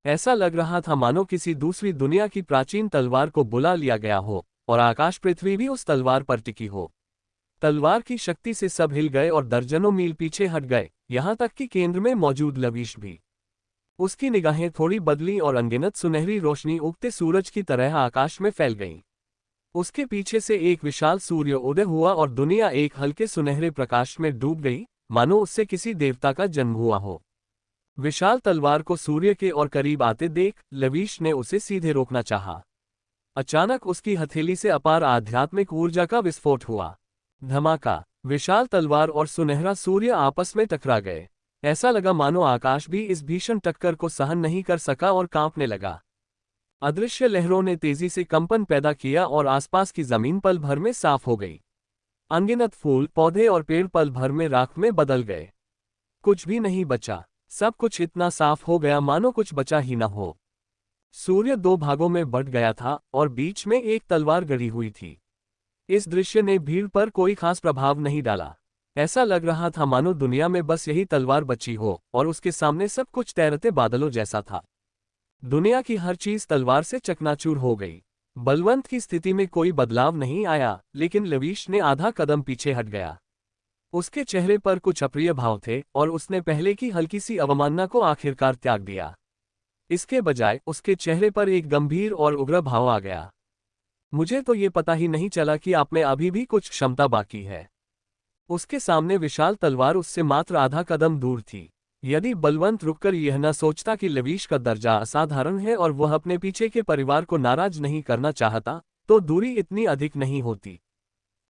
ऐसा लग रहा था मानो किसी दूसरी दुनिया की प्राचीन तलवार को बुला लिया गया हो और आकाश पृथ्वी भी उस तलवार पर टिकी हो। तलवार की शक्ति से सब हिल गए और दर्जनों मील पीछे हट गए, यहां तक कि केंद्र में मौजूद लेविश भी। उसकी निगाहें थोड़ी बदली और अनगिनत सुनहरी रोशनी उगते सूरज की तरह आकाश में फैल गई। उसके पीछे से एक विशाल सूर्य उदय हुआ और दुनिया एक हल्के सुनहरे प्रकाश में डूब गई, मानो उससे किसी देवता का जन्म हुआ हो। विशाल तलवार को सूर्य के और करीब आते देख लेविश ने उसे सीधे रोकना चाहा। अचानक उसकी हथेली से अपार आध्यात्मिक ऊर्जा का विस्फोट हुआ। धमाका! विशाल तलवार और सुनहरा सूर्य आपस में टकरा गए। ऐसा लगा मानो आकाश भी इस भीषण टक्कर को सहन नहीं कर सका और कांपने लगा। अदृश्य लहरों ने तेजी से कंपन पैदा किया और आसपास की जमीन पल भर में साफ हो गई। अनगिनत फूल, पौधे और पेड़ पल भर में राख में बदल गए। कुछ भी नहीं बचा। सब कुछ इतना साफ हो गया मानो कुछ बचा ही न हो। सूर्य दो भागों में बंट गया था और बीच में एक तलवार गड़ी हुई थी। इस दृश्य ने भीड़ पर कोई खास प्रभाव नहीं डाला। ऐसा लग रहा था मानो दुनिया में बस यही तलवार बची हो और उसके सामने सब कुछ तैरते बादलों जैसा था। दुनिया की हर चीज तलवार से चकनाचूर हो गई। बलवंत की स्थिति में कोई बदलाव नहीं आया, लेकिन लेविश ने आधा कदम पीछे हट गया। उसके चेहरे पर कुछ अप्रिय भाव थे और उसने पहले की हल्की सी अवमानना को आखिरकार त्याग दिया। इसके बजाय उसके चेहरे पर एक गंभीर और उग्र भाव आ गया। मुझे तो ये पता ही नहीं चला कि आप में अभी भी कुछ क्षमता बाकी है। उसके सामने विशाल तलवार उससे मात्र आधा कदम दूर थी। यदि बलवंत रुककर यह न सोचता कि लेविश का दर्जा असाधारण है और वह अपने पीछे के परिवार को नाराज नहीं करना चाहता, तो दूरी इतनी अधिक नहीं होती।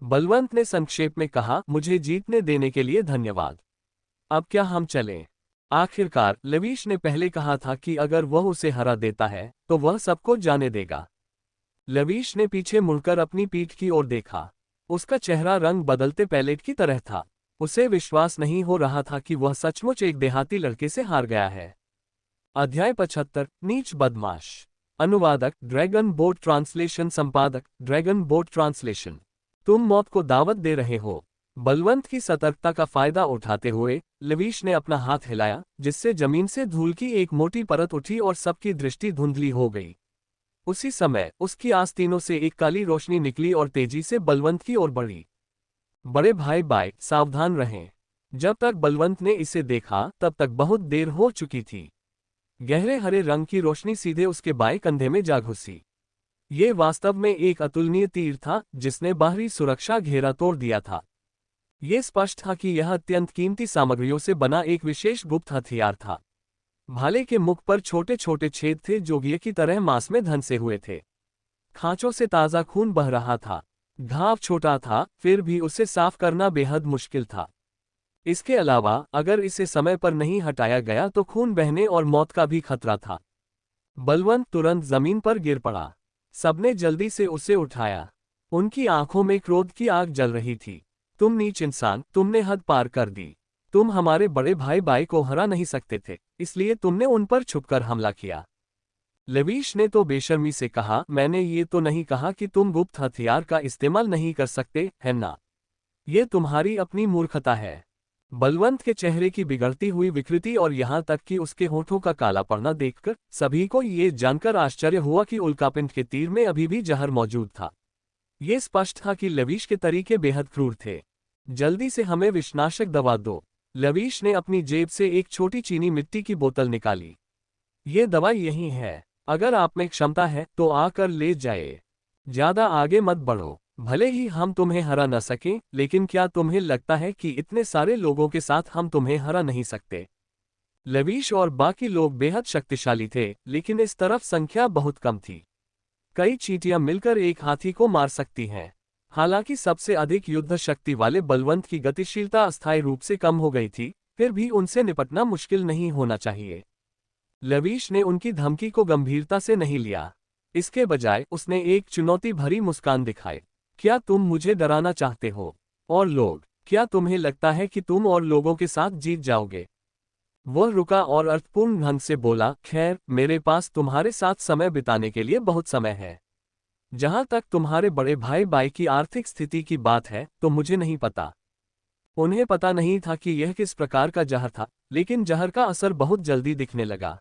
बलवंत ने संक्षेप में कहा, मुझे जीतने देने के लिए धन्यवाद। अब क्या हम चलें? आखिरकार लवीश ने पहले कहा था कि अगर वह उसे हरा देता है तो वह सबको जाने देगा। लवीश ने पीछे मुड़कर अपनी पीठ की ओर देखा। उसका चेहरा रंग बदलते पैलेट की तरह था। उसे विश्वास नहीं हो रहा था कि वह सचमुच एक देहाती लड़के से हार गया है। अध्याय 75 नीच बदमाश। अनुवादक ड्रैगन बोट ट्रांसलेशन। संपादक ड्रैगन बोट ट्रांसलेशन। तुम मौत को दावत दे रहे हो। बलवंत की सतर्कता का फायदा उठाते हुए लवीश ने अपना हाथ हिलाया, जिससे जमीन से धूल की एक मोटी परत उठी और सबकी दृष्टि धुंधली हो गई। उसी समय उसकी आस्तीनों से एक काली रोशनी निकली और तेजी से बलवंत की ओर बढ़ी। बड़े भाई बाय, सावधान रहें। जब तक बलवंत ने इसे देखा तब तक बहुत देर हो चुकी थी। गहरे हरे रंग की रोशनी सीधे उसके बाएं कंधे में जा घुसी। ये वास्तव में एक अतुलनीय तीर था जिसने बाहरी सुरक्षा घेरा तोड़ दिया था। ये स्पष्ट था कि यह अत्यंत कीमती सामग्रियों से बना एक विशेष गुप्त हथियार था। भाले के मुख पर छोटे छोटे छेद थे जो गिये की तरह मांस में धंसे हुए थे। खांचों से ताज़ा खून बह रहा था। घाव छोटा था, फिर भी उसे साफ करना बेहद मुश्किल था। इसके अलावा अगर इसे समय पर नहीं हटाया गया तो खून बहने और मौत का भी खतरा था। बलवंत तुरंत जमीन पर गिर पड़ा। सबने जल्दी से उसे उठाया। उनकी आंखों में क्रोध की आग जल रही थी। तुम नीच इंसान, तुमने हद पार कर दी। तुम हमारे बड़े भाई बाई को हरा नहीं सकते थे, इसलिए तुमने उन पर छुपकर हमला किया। लवीश ने तो बेशर्मी से कहा, मैंने ये तो नहीं कहा कि तुम गुप्त हथियार का इस्तेमाल नहीं कर सकते, है ना? ये तुम्हारी अपनी मूर्खता है। बलवंत के चेहरे की बिगड़ती हुई विकृति और यहाँ तक कि उसके होठों का काला पड़ना देखकर सभी को ये जानकर आश्चर्य हुआ कि उल्कापिंड के तीर में अभी भी जहर मौजूद था। ये स्पष्ट था कि लवीश के तरीके बेहद क्रूर थे। जल्दी से हमें विषनाशक दवा दो। लवीश ने अपनी जेब से एक छोटी चीनी मिट्टी की बोतल निकाली। ये दवा यही है। अगर आप में क्षमता है तो आकर ले जाए। ज्यादा आगे मत बढ़ो। भले ही हम तुम्हें हरा न सकें, लेकिन क्या तुम्हें लगता है कि इतने सारे लोगों के साथ हम तुम्हें हरा नहीं सकते? लवीश और बाकी लोग बेहद शक्तिशाली थे, लेकिन इस तरफ संख्या बहुत कम थी। कई चींटियां मिलकर एक हाथी को मार सकती हैं। हालांकि सबसे अधिक युद्ध शक्ति वाले बलवंत की गतिशीलता अस्थायी रूप से कम हो गई थी, फिर भी उनसे निपटना मुश्किल नहीं होना चाहिए। लवीश ने उनकी धमकी को गंभीरता से नहीं लिया। इसके बजाय उसने एक चुनौती भरी मुस्कान दिखाई। क्या तुम मुझे डराना चाहते हो? और लोग, क्या तुम्हें लगता है कि तुम और लोगों के साथ जीत जाओगे? वह रुका और अर्थपूर्ण ढंग से बोला, खैर, मेरे पास तुम्हारे साथ समय बिताने के लिए बहुत समय है। जहां तक तुम्हारे बड़े भाई बाई की आर्थिक स्थिति की बात है तो मुझे नहीं पता। उन्हें पता नहीं था कि यह किस प्रकार का जहर था, लेकिन जहर का असर बहुत जल्दी दिखने लगा।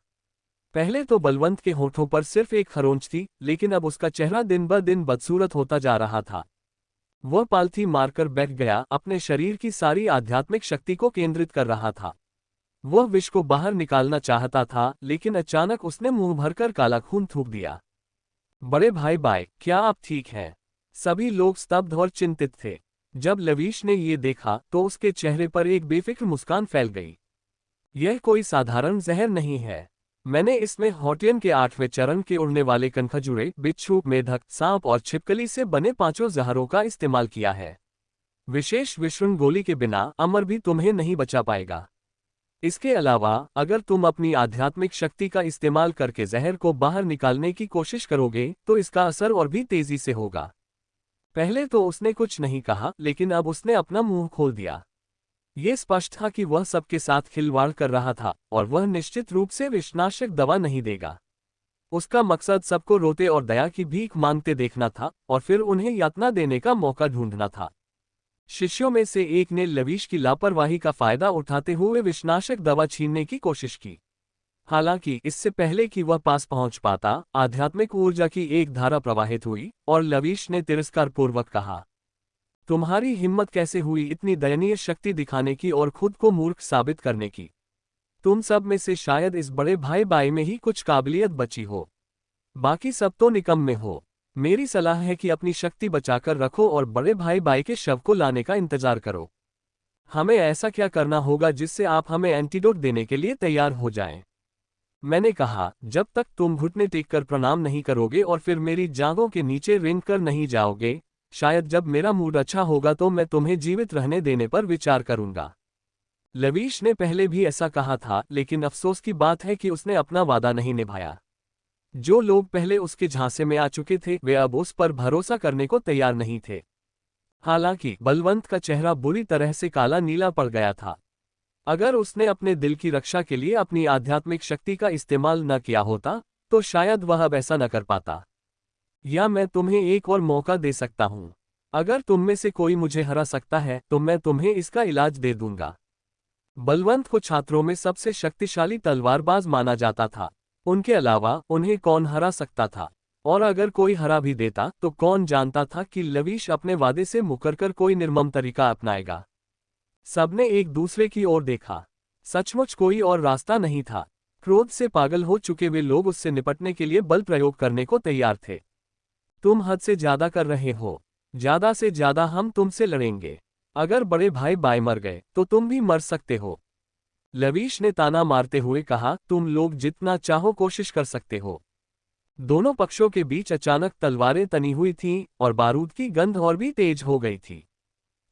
पहले तो बलवंत के होठों पर सिर्फ एक खरोंच थी, लेकिन अब उसका चेहरा दिन ब दिन बदसूरत होता जा रहा था। वह पालथी मारकर बैठ गया, अपने शरीर की सारी आध्यात्मिक शक्ति को केंद्रित कर रहा था। वह विष को बाहर निकालना चाहता था, लेकिन अचानक उसने मुंह भरकर काला खून थूक दिया। बड़े भाई बाय, क्या आप ठीक हैं? सभी लोग स्तब्ध और चिंतित थे। जब लवीश ने ये देखा तो उसके चेहरे पर एक बेफिक्र मुस्कान फैल गई। यह कोई साधारण जहर नहीं है। मैंने इसमें हॉटियन के 8वें चरण के उड़ने वाले कनखजूरे, बिच्छू, मेढक, सांप और छिपकली से बने 5 जहरों का इस्तेमाल किया है। विशेष विषुण गोली के बिना अमर भी तुम्हें नहीं बचा पाएगा। इसके अलावा अगर तुम अपनी आध्यात्मिक शक्ति का इस्तेमाल करके जहर को बाहर निकालने की कोशिश करोगे तो इसका असर और भी तेजी से होगा। पहले तो उसने कुछ नहीं कहा, लेकिन अब उसने अपना मुंह खोल दिया। ये स्पष्ट था कि वह सबके साथ खिलवाड़ कर रहा था और वह निश्चित रूप से विषनाशक दवा नहीं देगा। उसका मकसद सबको रोते और दया की भीख मांगते देखना था और फिर उन्हें यातना देने का मौका ढूंढना था। शिष्यों में से एक ने लवीश की लापरवाही का फायदा उठाते हुए विषनाशक दवा छीनने की कोशिश की। हालांकि इससे पहले कि वह पास पहुंच पाता, आध्यात्मिक ऊर्जा की एक धारा प्रवाहित हुई और लवीश ने तिरस्कारपूर्वक कहा, तुम्हारी हिम्मत कैसे हुई इतनी दयनीय शक्ति दिखाने की और खुद को मूर्ख साबित करने की? तुम सब में से शायद इस बड़े भाई बाई में ही कुछ काबिलियत बची हो। बाकी सब तो निकम्मे हो। मेरी सलाह है कि अपनी शक्ति बचाकर रखो और बड़े भाई बाई के शव को लाने का इंतजार करो। हमें ऐसा क्या करना होगा जिससे आप हमें एंटीडोट देने के लिए तैयार हो जाएं? मैंने कहा, जब तक तुम घुटने टेककर प्रणाम नहीं करोगे और फिर मेरी जांघों के नीचे रेंग कर नहीं जाओगे, शायद जब मेरा मूड अच्छा होगा तो मैं तुम्हें जीवित रहने देने पर विचार करूंगा। लवीश ने पहले भी ऐसा कहा था, लेकिन अफसोस की बात है कि उसने अपना वादा नहीं निभाया। जो लोग पहले उसके झांसे में आ चुके थे वे अब उस पर भरोसा करने को तैयार नहीं थे। हालांकि बलवंत का चेहरा बुरी तरह से काला नीला पड़ गया था। अगर उसने अपने दिल की रक्षा के लिए अपनी आध्यात्मिक शक्ति का इस्तेमाल न किया होता तो शायद वह अब ऐसा न कर पाता। या मैं तुम्हें एक और मौका दे सकता हूं। अगर तुम में से कोई मुझे हरा सकता है तो मैं तुम्हें इसका इलाज दे दूंगा। बलवंत को छात्रों में सबसे शक्तिशाली तलवारबाज माना जाता था। उनके अलावा उन्हें कौन हरा सकता था, और अगर कोई हरा भी देता तो कौन जानता था कि लवीश अपने वादे से मुकरकर कोई निर्मम तरीका अपनाएगा। सबने एक दूसरे की ओर देखा। सचमुच कोई और रास्ता नहीं था। क्रोध से पागल हो चुके वे लोग उससे निपटने के लिए बल प्रयोग करने को तैयार थे। तुम हद से ज्यादा कर रहे हो। ज्यादा से ज्यादा हम तुमसे लड़ेंगे। अगर बड़े भाई बाई मर गए तो तुम भी मर सकते हो। लवीश ने ताना मारते हुए कहा, तुम लोग जितना चाहो कोशिश कर सकते हो। दोनों पक्षों के बीच अचानक तलवारें तनी हुई थीं और बारूद की गंध और भी तेज हो गई थी।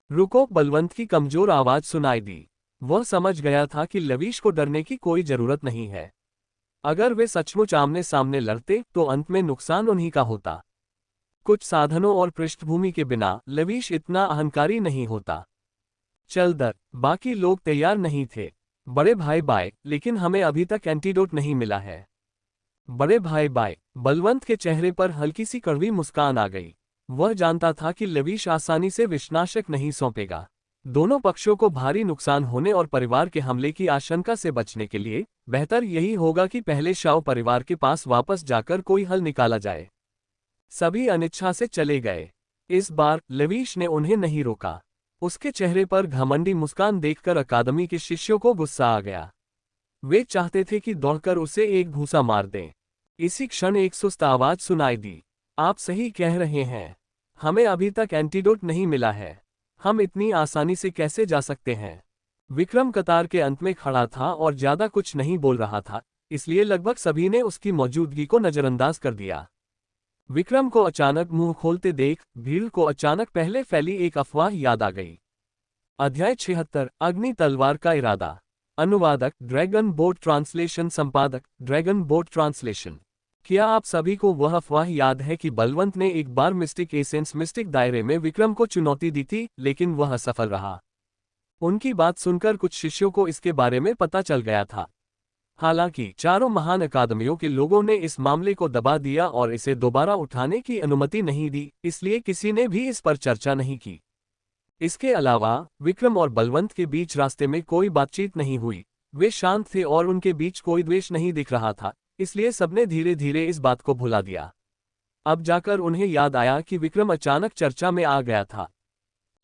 रुको, बलवंत की कमजोर आवाज सुनाई दी। वह समझ गया था कि लवीश को डरने की कोई जरूरत नहीं है। अगर वे सचमुच आमने सामने लड़ते तो अंत में नुकसान उन्हीं का होता। कुछ साधनों और पृष्ठभूमि के बिना लवीश इतना अहंकारी नहीं होता। चल दर, बाकी लोग तैयार नहीं थे। बड़े भाई बाय, लेकिन हमें अभी तक एंटीडोट नहीं मिला है। बड़े भाई बाय, बलवंत के चेहरे पर हल्की सी कड़वी मुस्कान आ गई। वह जानता था कि लवीश आसानी से विषनाशक नहीं सौंपेगा। दोनों पक्षों को भारी नुकसान होने और परिवार के हमले की आशंका से बचने के लिए बेहतर यही होगा कि पहले शाओ परिवार के पास वापस जाकर कोई हल निकाला जाए। सभी अनिच्छा से चले गए। इस बार लवीश ने उन्हें नहीं रोका। उसके चेहरे पर घमंडी मुस्कान देखकर अकादमी के शिष्यों को गुस्सा आ गया। वे चाहते थे कि दौड़कर उसे एक घूंसा मार दें। इसी क्षण एक सुस्त आवाज सुनाई दी। आप सही कह रहे हैं। हमें अभी तक एंटीडोट नहीं मिला है। हम इतनी आसानी से कैसे जा सकते हैं। विक्रम कतार के अंत में खड़ा था और ज्यादा कुछ नहीं बोल रहा था, इसलिए लगभग सभी ने उसकी मौजूदगी को नजरअंदाज कर दिया। विक्रम को अचानक मुंह खोलते देख भीड़ को अचानक पहले फैली एक अफवाह याद आ गई। अध्याय 76 अग्नि तलवार का इरादा। अनुवादक ड्रैगन बोट ट्रांसलेशन। संपादक ड्रैगन बोट ट्रांसलेशन। क्या आप सभी को वह अफवाह याद है कि बलवंत ने एक बार मिस्टिक एसेंस मिस्टिक दायरे में विक्रम को चुनौती दी थी, लेकिन वह असफल रहा। उनकी बात सुनकर कुछ शिष्यों को इसके बारे में पता चल गया था। हालांकि चारों महान अकादमियों के लोगों ने इस मामले को दबा दिया और इसे दोबारा उठाने की अनुमति नहीं दी, इसलिए किसी ने भी इस पर चर्चा नहीं की। इसके अलावा विक्रम और बलवंत के बीच रास्ते में कोई बातचीत नहीं हुई। वे शांत थे और उनके बीच कोई द्वेष नहीं दिख रहा था, इसलिए सबने धीरे धीरे इस बात को भुला दिया। अब जाकर उन्हें याद आया कि विक्रम अचानक चर्चा में आ गया था।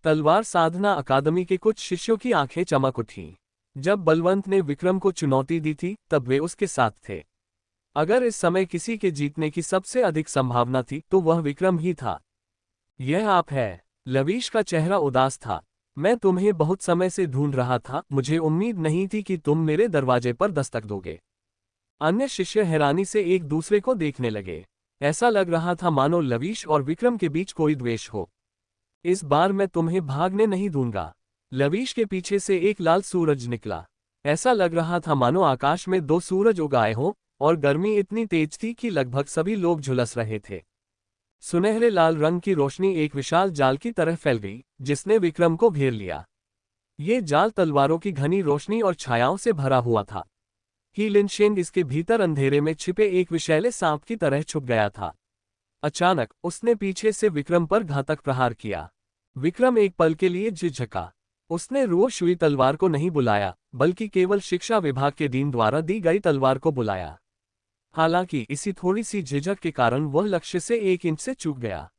तलवार साधना अकादमी के कुछ शिष्यों की आंखें चमक उठीं। जब बलवंत ने विक्रम को चुनौती दी थी तब वे उसके साथ थे। अगर इस समय किसी के जीतने की सबसे अधिक संभावना थी तो वह विक्रम ही था। यह आप है। लवीश का चेहरा उदास था। मैं तुम्हें बहुत समय से ढूंढ रहा था। मुझे उम्मीद नहीं थी कि तुम मेरे दरवाजे पर दस्तक दोगे। अन्य शिष्य हैरानी से एक दूसरे को देखने लगे। ऐसा लग रहा था मानो लवीश और विक्रम के बीच कोई द्वेष हो। इस बार मैं तुम्हें भागने नहीं दूंगा। लवीश के पीछे से एक लाल सूरज निकला। ऐसा लग रहा था मानो आकाश में दो सूरज उगाए हों, और गर्मी इतनी तेज थी कि लगभग सभी लोग झुलस रहे थे। सुनहरे लाल रंग की रोशनी एक विशाल जाल की तरह फैल गई, जिसने विक्रम को घेर लिया। ये जाल तलवारों की घनी रोशनी और छायाओं से भरा हुआ था। ही लिनशेन इसके भीतर अंधेरे में छिपे एक विषैले सांप की तरह छुप गया था। अचानक उसने पीछे से विक्रम पर घातक प्रहार किया। विक्रम एक पल के लिए झिझका। उसने रोश हुई तलवार को नहीं बुलाया, बल्कि केवल शिक्षा विभाग के डीन द्वारा दी गई तलवार को बुलाया। हालांकि इसी थोड़ी सी झिझक के कारण वह लक्ष्य से 1 इंच से चूक गया।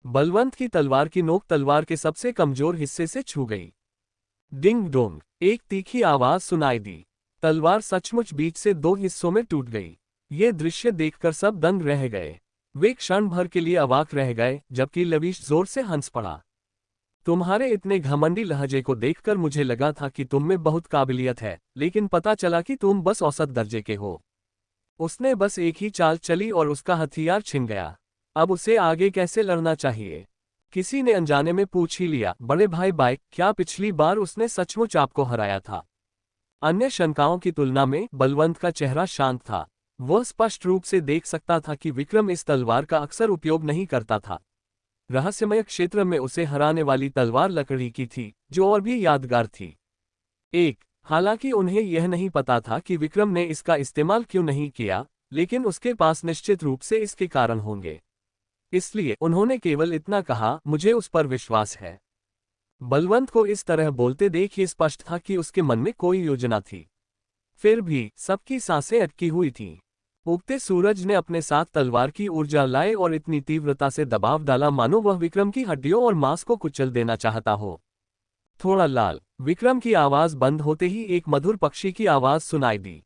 बलवंत की तलवार की नोक तलवार के सबसे कमजोर हिस्से से छू गई। डिंग डोंग, एक तीखी आवाज सुनाई दी। तलवार सचमुच बीच से 2 हिस्सों में टूट गई। ये दृश्य देखकर सब दंग रह गए। वे क्षण भर के लिए अवाक रह गए, जबकि लवीश जोर से हंस पड़ा। तुम्हारे इतने घमंडी लहजे को देखकर मुझे लगा था कि तुम में बहुत काबिलियत है, लेकिन पता चला कि तुम बस औसत दर्जे के हो। उसने बस एक ही चाल चली और उसका हथियार छिन गया। अब उसे आगे कैसे लड़ना चाहिए, किसी ने अनजाने में पूछ ही लिया, बड़े भाई बाय, क्या पिछली बार उसने सचमुच आपको हराया था? अन्य शंकाओं की तुलना में बलवंत का चेहरा शांत था। वह स्पष्ट रूप से देख सकता था कि विक्रम इस तलवार का अक्सर उपयोग नहीं करता था। रहस्यमय क्षेत्र में उसे हराने वाली तलवार लकड़ी की थी, जो और भी यादगार थी। हालांकि उन्हें यह नहीं पता था कि विक्रम ने इसका इस्तेमाल क्यों नहीं किया, लेकिन उसके पास निश्चित रूप से इसके कारण होंगे। इसलिए उन्होंने केवल इतना कहा, मुझे उस पर विश्वास है। बलवंत को इस तरह बोलते देख ये स्पष्ट था कि उसके मन में कोई योजना थी। फिर भी सबकी सांसें अटकी हुई थीं। उगते सूरज ने अपने साथ तलवार की ऊर्जा लाए और इतनी तीव्रता से दबाव डाला मानो वह विक्रम की हड्डियों और मांस को कुचल देना चाहता हो। थोड़ा लाल। विक्रम की आवाज बंद होते ही एक मधुर पक्षी की आवाज सुनाई दी।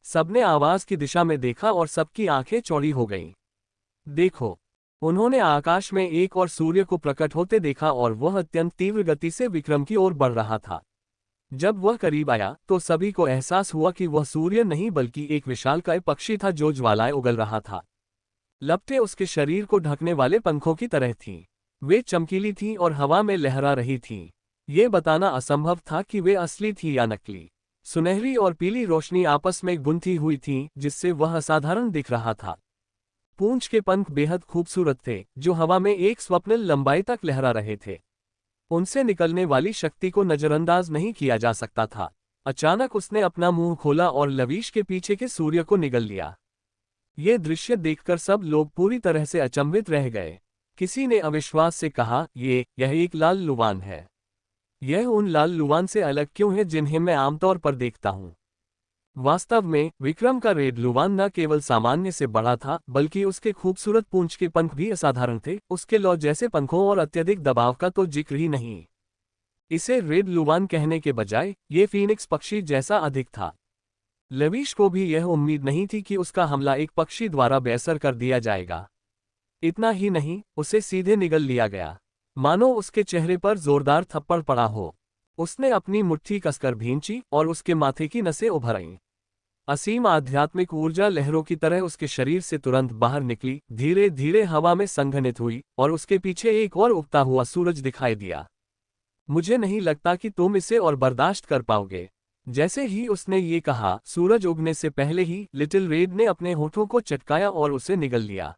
सबने आवाज की दिशा में देखा और सबकी आंखें चौड़ी हो गईं। देखो! उन्होंने आकाश में एक और सूर्य को प्रकट होते देखा और वह अत्यंत तीव्र गति से विक्रम की ओर बढ़ रहा था। जब वह करीब आया तो सभी को एहसास हुआ कि वह सूर्य नहीं बल्कि एक विशालकाय पक्षी था जो ज्वालाएं उगल रहा था। लपटें उसके शरीर को ढकने वाले पंखों की तरह थीं। वे चमकीली थीं और हवा में लहरा रही थीं। ये बताना असंभव था कि वे असली थी या नकली। सुनहरी और पीली रोशनी आपस में गुंथी हुई थी, जिससे वह असाधारण दिख रहा था। पूंछ के पंख बेहद खूबसूरत थे, जो हवा में एक स्वप्निल लंबाई तक लहरा रहे थे। उनसे निकलने वाली शक्ति को नजरअंदाज नहीं किया जा सकता था। अचानक उसने अपना मुंह खोला और लवीश के पीछे के सूर्य को निगल लिया। ये दृश्य देखकर सब लोग पूरी तरह से अचंभित रह गए। किसी ने अविश्वास से कहा, यह एक लाल लुवान है। यह उन लाल लुवान से अलग क्यों है जिन्हें मैं आमतौर पर देखता हूं? वास्तव में विक्रम का रेड लुवान न केवल सामान्य से बड़ा था, बल्कि उसके खूबसूरत पूंछ के पंख भी असाधारण थे। उसके लौ जैसे पंखों और अत्यधिक दबाव का तो जिक्र ही नहीं। इसे रेड लुवान कहने के बजाय ये फीनिक्स पक्षी जैसा अधिक था। लवीश को भी यह उम्मीद नहीं थी कि उसका हमला एक पक्षी द्वारा बेअसर कर दिया जाएगा। इतना ही नहीं, उसे सीधे निगल लिया गया, मानो उसके चेहरे पर जोरदार थप्पड़ पड़ा हो। उसने अपनी मुट्ठी कसकर भींची और उसके माथे की नसें उभर आईं। असीम आध्यात्मिक ऊर्जा लहरों की तरह उसके शरीर से तुरंत बाहर निकली, धीरे धीरे हवा में संघनित हुई और उसके पीछे एक और उगता हुआ सूरज दिखाई दिया। मुझे नहीं लगता कि तुम इसे और बर्दाश्त कर पाओगे। जैसे ही उसने ये कहा, सूरज उगने से पहले ही लिटिल रेड ने अपने होठों को चटकाया और उसे निगल लिया।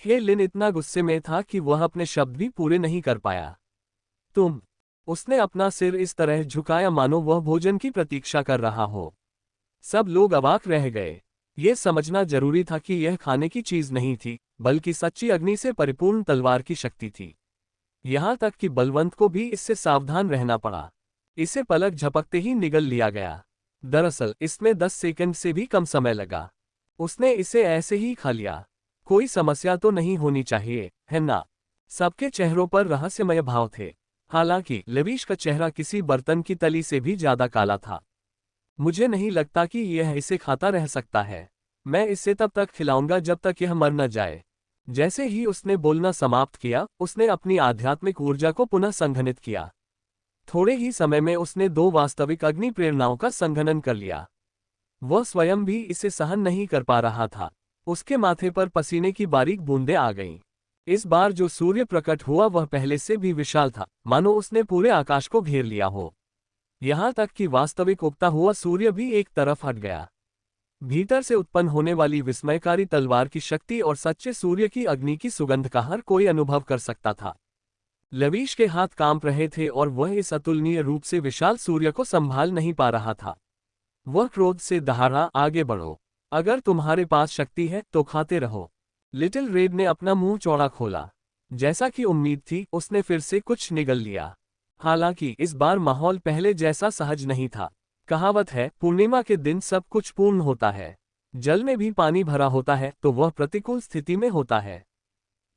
हे लिन इतना गुस्से में था कि वह अपने शब्द भी पूरे नहीं कर पाया। तुम! उसने अपना सिर इस तरह झुकाया मानो वह भोजन की प्रतीक्षा कर रहा हो। सब लोग अवाक रह गए। ये समझना जरूरी था कि यह खाने की चीज नहीं थी, बल्कि सच्ची अग्नि से परिपूर्ण तलवार की शक्ति थी। यहां तक कि बलवंत को भी इससे सावधान रहना पड़ा। इसे पलक झपकते ही निगल लिया गया। दरअसल इसमें 10 सेकंड से भी कम समय लगा। उसने इसे ऐसे ही खा लिया। कोई समस्या तो नहीं होनी चाहिए, है ना? सबके चेहरों पर रहस्यमय भाव थे। हालांकि लवीश का चेहरा किसी बर्तन की तली से भी ज्यादा काला था। मुझे नहीं लगता कि यह इसे खाता रह सकता है। मैं इसे तब तक खिलाऊंगा जब तक यह मर न जाए। जैसे ही उसने बोलना समाप्त किया, उसने अपनी आध्यात्मिक ऊर्जा को पुनः संघनित किया। थोड़े ही समय में उसने 2 वास्तविक अग्नि प्रेरणाओं का संघनन कर लिया। वह स्वयं भी इसे सहन नहीं कर पा रहा था। उसके माथे पर पसीने की बारीक बूंदें आ गईं। इस बार जो सूर्य प्रकट हुआ वह पहले से भी विशाल था, मानो उसने पूरे आकाश को घेर लिया हो। यहां तक कि वास्तविक उगता हुआ सूर्य भी एक तरफ हट गया। भीतर से उत्पन्न होने वाली विस्मयकारी तलवार की शक्ति और सच्चे सूर्य की अग्नि की सुगंध का हर कोई अनुभव कर सकता था। लवीश के हाथ कांप रहे थे और वह इस अतुलनीय रूप से विशाल सूर्य को संभाल नहीं पा रहा था। वह क्रोध से दहाड़ा, आगे बढ़ो। अगर तुम्हारे पास शक्ति है तो खाते रहो। लिटिल रेड ने अपना मुंह चौड़ा खोला। जैसा कि उम्मीद थी, उसने फिर से कुछ निगल लिया। हालांकि इस बार माहौल पहले जैसा सहज नहीं था। कहावत है, पूर्णिमा के दिन सब कुछ पूर्ण होता है। जल में भी पानी भरा होता है तो वह प्रतिकूल स्थिति में होता है।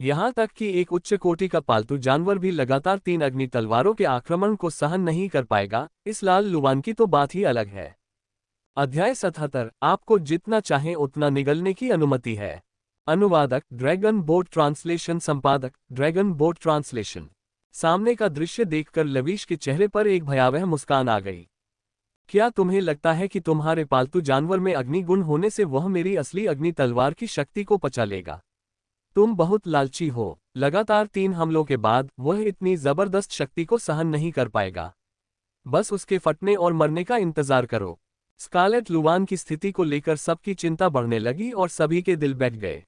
यहां तक कि एक उच्च कोटि का पालतू जानवर भी लगातार 3 अग्नि तलवारों के आक्रमण को सहन नहीं कर पाएगा। इस लाल लुवान की तो बात ही अलग है। अध्याय 77। आपको जितना चाहें उतना निगलने की अनुमति है। अनुवादक ड्रैगन बोट ट्रांसलेशन। संपादक ड्रैगन बोट ट्रांसलेशन। सामने का दृश्य देखकर लवीश के चेहरे पर एक भयावह मुस्कान आ गई। क्या तुम्हें लगता है कि तुम्हारे पालतू जानवर में अग्नि गुण होने से वह मेरी असली अग्नि तलवार की शक्ति को पचा लेगा? तुम बहुत लालची हो। लगातार 3 हमलों के बाद वह इतनी जबरदस्त शक्ति को सहन नहीं कर पाएगा। बस उसके फटने और मरने का इंतजार करो। स्कारलेट लुवान की स्थिति को लेकर सबकी चिंता बढ़ने लगी और सभी के दिल बैठ गए।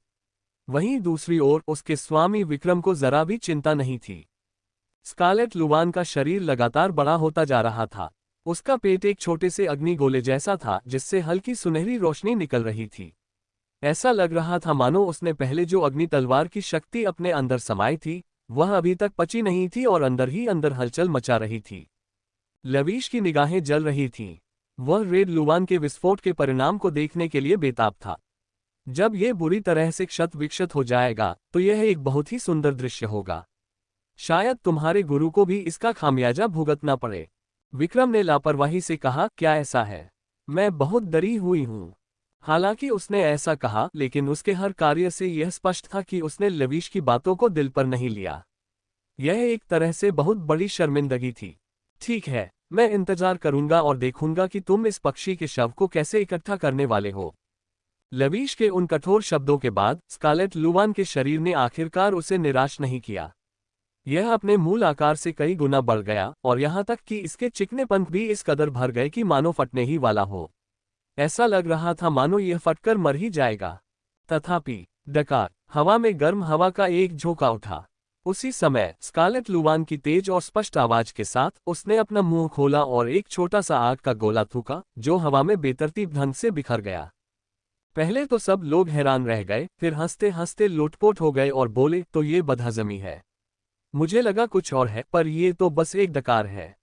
वहीं दूसरी ओर उसके स्वामी विक्रम को जरा भी चिंता नहीं थी। स्कारलेट लुवान का शरीर लगातार बड़ा होता जा रहा था। उसका पेट एक छोटे से अग्नि गोले जैसा था जिससे हल्की सुनहरी रोशनी निकल रही थी। ऐसा लग रहा था मानो उसने पहले जो अग्नि तलवार की शक्ति अपने अंदर समाई थी वह अभी तक पची नहीं थी और अंदर ही अंदर हलचल मचा रही थी। लवीश की निगाहें जल रही थीं। वह रेड लुवान के विस्फोट के परिणाम को देखने के लिए बेताब था। जब यह बुरी तरह से क्षत विक्षत हो जाएगा तो यह एक बहुत ही सुंदर दृश्य होगा। शायद तुम्हारे गुरु को भी इसका खामियाजा भुगतना पड़े। विक्रम ने लापरवाही से कहा, क्या ऐसा है? मैं बहुत डरी हुई हूँ। हालांकि उसने ऐसा कहा लेकिन उसके हर कार्य से यह स्पष्ट था कि उसने लवीश की बातों को दिल पर नहीं लिया। यह एक तरह से बहुत बड़ी शर्मिंदगी थी। ठीक है, मैं इंतजार करूंगा और देखूंगा कि तुम इस पक्षी के शव को कैसे इकट्ठा करने वाले हो। लवीश के उन कठोर शब्दों के बाद स्कारलेट लुवान के शरीर ने आखिरकार उसे निराश नहीं किया। यह अपने मूल आकार से कई गुना बढ़ गया और यहाँ तक कि इसके चिकने पंख भी इस कदर भर गए कि मानो फटने ही वाला हो। ऐसा लग रहा था मानो यह फटकर मर ही जाएगा। तथापि डकार हवा में गर्म हवा का एक झोंका उठा। उसी समय स्कारलेट लुवान की तेज और स्पष्ट आवाज के साथ उसने अपना मुंह खोला और एक छोटा सा आग का गोला थूका जो हवा में बेतरतीब ढंग से बिखर गया। पहले तो सब लोग हैरान रह गए, फिर हंसते हंसते लोटपोट हो गए और बोले, तो ये बदहजमी है। मुझे लगा कुछ और है पर ये तो बस एक डकार है।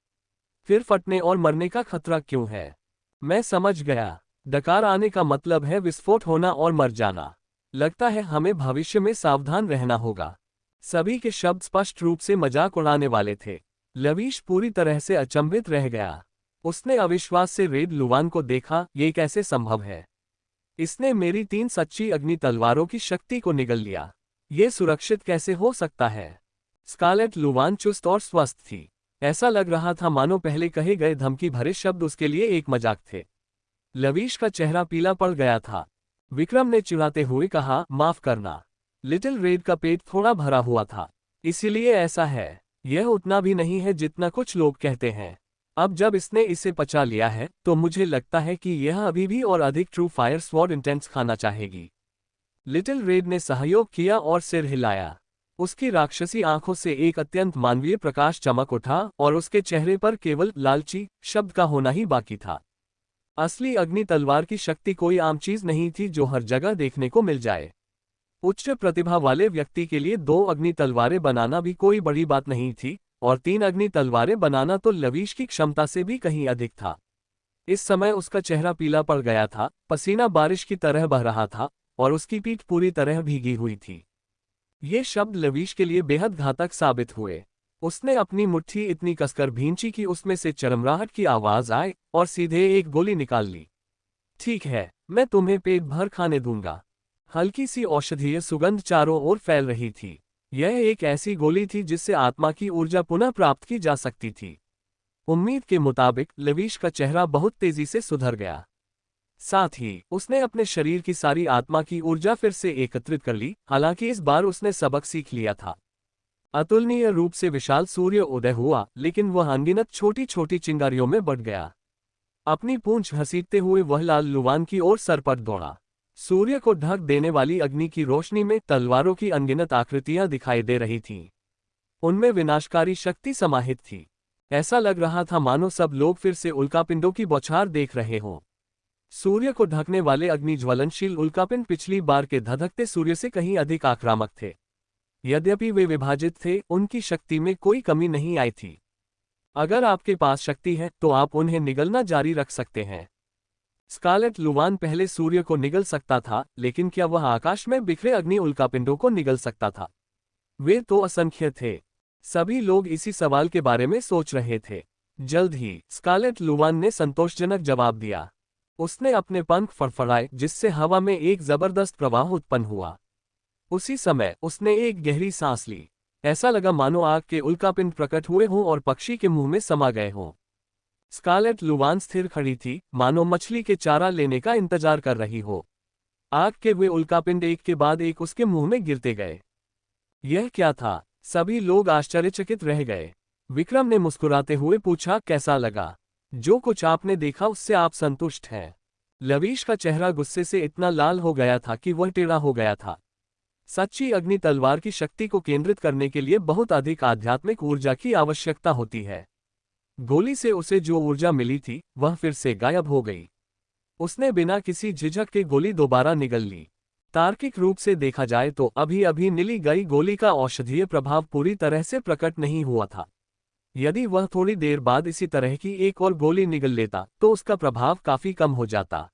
फिर फटने और मरने का खतरा क्यों है? मैं समझ गया। डकार आने का मतलब है विस्फोट होना और मर जाना। लगता है हमें भविष्य में सावधान रहना होगा। सभी के शब्द स्पष्ट रूप से मजाक उड़ाने वाले थे। लवीश पूरी तरह से अचंभित रह गया। उसने अविश्वास से रेड लुवान को देखा, ये कैसे संभव है? इसने मेरी 3 सच्ची अग्नि तलवारों की शक्ति को निगल लिया। ये सुरक्षित कैसे हो सकता है? स्कारलेट लुवान चुस्त और स्वस्थ थी। ऐसा लग रहा था मानो पहले कहे गए धमकी भरे शब्द उसके लिए एक मजाक थे। लवीश का चेहरा पीला पड़ गया था। विक्रम ने चिढ़ाते हुए कहा, माफ करना। लिटिल रेड का पेट थोड़ा भरा हुआ था, इसीलिए ऐसा है। यह उतना भी नहीं है जितना कुछ लोग कहते हैं। अब जब इसने इसे पचा लिया है तो मुझे लगता है कि यह अभी भी और अधिक ट्रू फायर स्वॉर्ड इंटेंस खाना चाहेगी। लिटिल रेड ने सहयोग किया और सिर हिलाया। उसकी राक्षसी आंखों से एक अत्यंत मानवीय प्रकाश चमक उठा और उसके चेहरे पर केवल लालची शब्द का होना ही बाकी था। असली अग्नि तलवार की शक्ति कोई आम चीज नहीं थी जो हर जगह देखने को मिल जाए। उच्च प्रतिभा वाले व्यक्ति के लिए 2 अग्नि तलवारें बनाना भी कोई बड़ी बात नहीं थी और 3 अग्नि तलवारें बनाना तो लवीश की क्षमता से भी कहीं अधिक था। इस समय उसका चेहरा पीला पड़ गया था, पसीना बारिश की तरह बह रहा था और उसकी पीठ पूरी तरह भीगी हुई थी। ये शब्द लवीश के लिए बेहद घातक साबित हुए। उसने अपनी मुट्ठी इतनी कसकर भींची कि उसमें से चरमराहट की आवाज आए और सीधे एक गोली निकाल ली। ठीक है, मैं तुम्हें पेट भर खाने दूंगा। हल्की सी औषधीय सुगंध चारों ओर फैल रही थी। यह एक ऐसी गोली थी जिससे आत्मा की ऊर्जा पुनः प्राप्त की जा सकती थी। उम्मीद के मुताबिक लवीश का चेहरा बहुत तेजी से सुधर गया। साथ ही उसने अपने शरीर की सारी आत्मा की ऊर्जा फिर से एकत्रित कर ली। हालांकि इस बार उसने सबक सीख लिया था। अतुलनीय रूप से विशाल सूर्य उदय हुआ, लेकिन वह अनगिनत छोटी छोटी चिंगारियों में बढ़ गया। अपनी पूंछ घसीटते हुए वह लाल लुवान की ओर सरपट दौड़ा। सूर्य को ढक देने वाली अग्नि की रोशनी में तलवारों की अनगिनत आकृतियां दिखाई दे रही थीं। उनमें विनाशकारी शक्ति समाहित थी। ऐसा लग रहा था मानो सब लोग फिर से उल्कापिंडों की बौछार देख रहे हों। सूर्य को ढकने वाले अग्नि ज्वलनशील उल्कापिंड पिछली बार के धधकते सूर्य से कहीं अधिक आक्रामक थे। यद्यपि वे विभाजित थे, उनकी शक्ति में कोई कमी नहीं आई थी। अगर आपके पास शक्ति है तो आप उन्हें निगलना जारी रख सकते हैं। स्कारलेट लुवान पहले सूर्य को निगल सकता था, लेकिन क्या वह आकाश में बिखरे अग्नि उल्कापिंडों को निगल सकता था? वे तो असंख्य थे। सभी लोग इसी सवाल के बारे में सोच रहे थे। जल्द ही स्कारलेट लुवान ने संतोषजनक जवाब दिया। उसने अपने पंख फड़फड़ाए जिससे हवा में एक जबरदस्त प्रवाह उत्पन्न हुआ। उसी समय उसने एक गहरी सांस ली। ऐसा लगा मानो आग के उल्कापिंड प्रकट हुए हों और पक्षी के मुंह में समा गए हों। स्कारलेट लुवान स्थिर खड़ी थी, मानो मछली के चारा लेने का इंतजार कर रही हो। आग के वे उल्कापिंड एक के बाद एक उसके मुंह में गिरते गए। यह क्या था? सभी लोग आश्चर्यचकित रह गए। विक्रम ने मुस्कुराते हुए पूछा, कैसा लगा? जो कुछ आपने देखा उससे आप संतुष्ट हैं? लवीश का चेहरा गुस्से से इतना लाल हो गया था कि वह टेढ़ा हो गया था। सच्ची अग्नि तलवार की शक्ति को केंद्रित करने के लिए बहुत अधिक आध्यात्मिक ऊर्जा की आवश्यकता होती है। गोली से उसे जो ऊर्जा मिली थी वह फिर से गायब हो गई। उसने बिना किसी झिझक के गोली दोबारा निगल ली। तार्किक रूप से देखा जाए तो अभी अभी निली गई गोली का औषधीय प्रभाव पूरी तरह से प्रकट नहीं हुआ था। यदि वह थोड़ी देर बाद इसी तरह की एक और गोली निगल लेता तो उसका प्रभाव काफी कम हो जाता,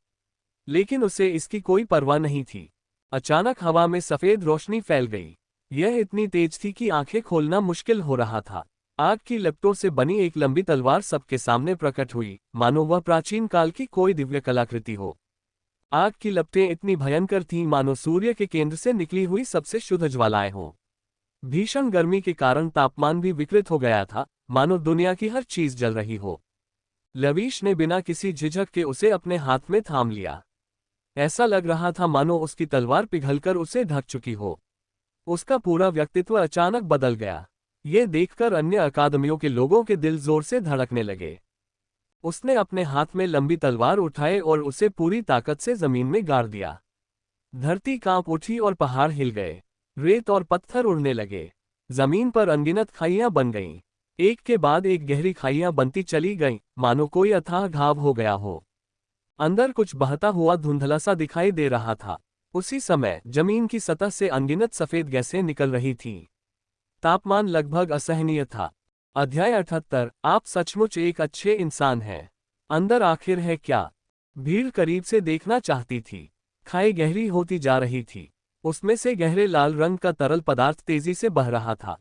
लेकिन उसे इसकी कोई परवाह नहीं थी। अचानक हवा में सफेद रोशनी फैल गई। यह इतनी तेज थी कि आंखें खोलना मुश्किल हो रहा था। आग की लपटों से बनी एक लंबी तलवार सबके सामने प्रकट हुई, मानो वह प्राचीन काल की कोई दिव्य कलाकृति हो। आग की लपटें इतनी भयंकर थीं मानो सूर्य के केंद्र से निकली हुई सबसे शुद्ध ज्वालाएं हों। भीषण गर्मी के कारण तापमान भी विकृत हो गया था, मानो दुनिया की हर चीज जल रही हो। लवीश ने बिना किसी झिझक के उसे अपने हाथ में थाम लिया। ऐसा लग रहा था मानो उसकी तलवार पिघलकर उसे ढक चुकी हो। उसका पूरा व्यक्तित्व अचानक बदल गया। ये देखकर अन्य अकादमियों के लोगों के दिल जोर से धड़कने लगे। उसने अपने हाथ में लंबी तलवार उठाए और उसे पूरी ताकत से जमीन में गाड़ दिया। धरती कांप उठी और पहाड़ हिल गए। रेत और पत्थर उड़ने लगे। जमीन पर अनगिनत खाइयां बन गईं। एक के बाद एक गहरी खाइयां बनती चली गईं, मानो कोई अथाह घाव हो गया हो। अंदर कुछ बहता हुआ धुंधला सा दिखाई दे रहा था। उसी समय जमीन की सतह से अनगिनत सफेद गैसें निकल रही थीं। तापमान लगभग असहनीय था। अध्याय 78। आप सचमुच एक अच्छे इंसान हैं। अंदर आखिर है क्या? भीड़ करीब से देखना चाहती थी। खाई गहरी होती जा रही थी। उसमें से गहरे लाल रंग का तरल पदार्थ तेजी से बह रहा था।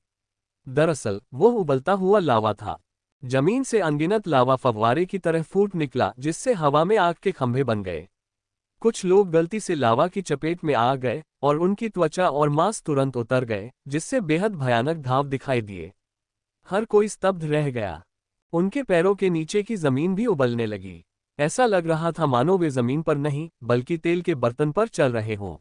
दरअसल वो उबलता हुआ लावा था। जमीन से अनगिनत लावा फव्वारे की तरह फूट निकला, जिससे हवा में आग के खंभे बन गए। कुछ लोग गलती से लावा की चपेट में आ गए और उनकी त्वचा और मांस तुरंत उतर गए, जिससे बेहद भयानक घाव दिखाई दिए। हर कोई स्तब्ध रह गया। उनके पैरों के नीचे की जमीन भी उबलने लगी। ऐसा लग रहा था मानो वे जमीन पर नहीं बल्कि तेल के बर्तन पर चल रहे हों।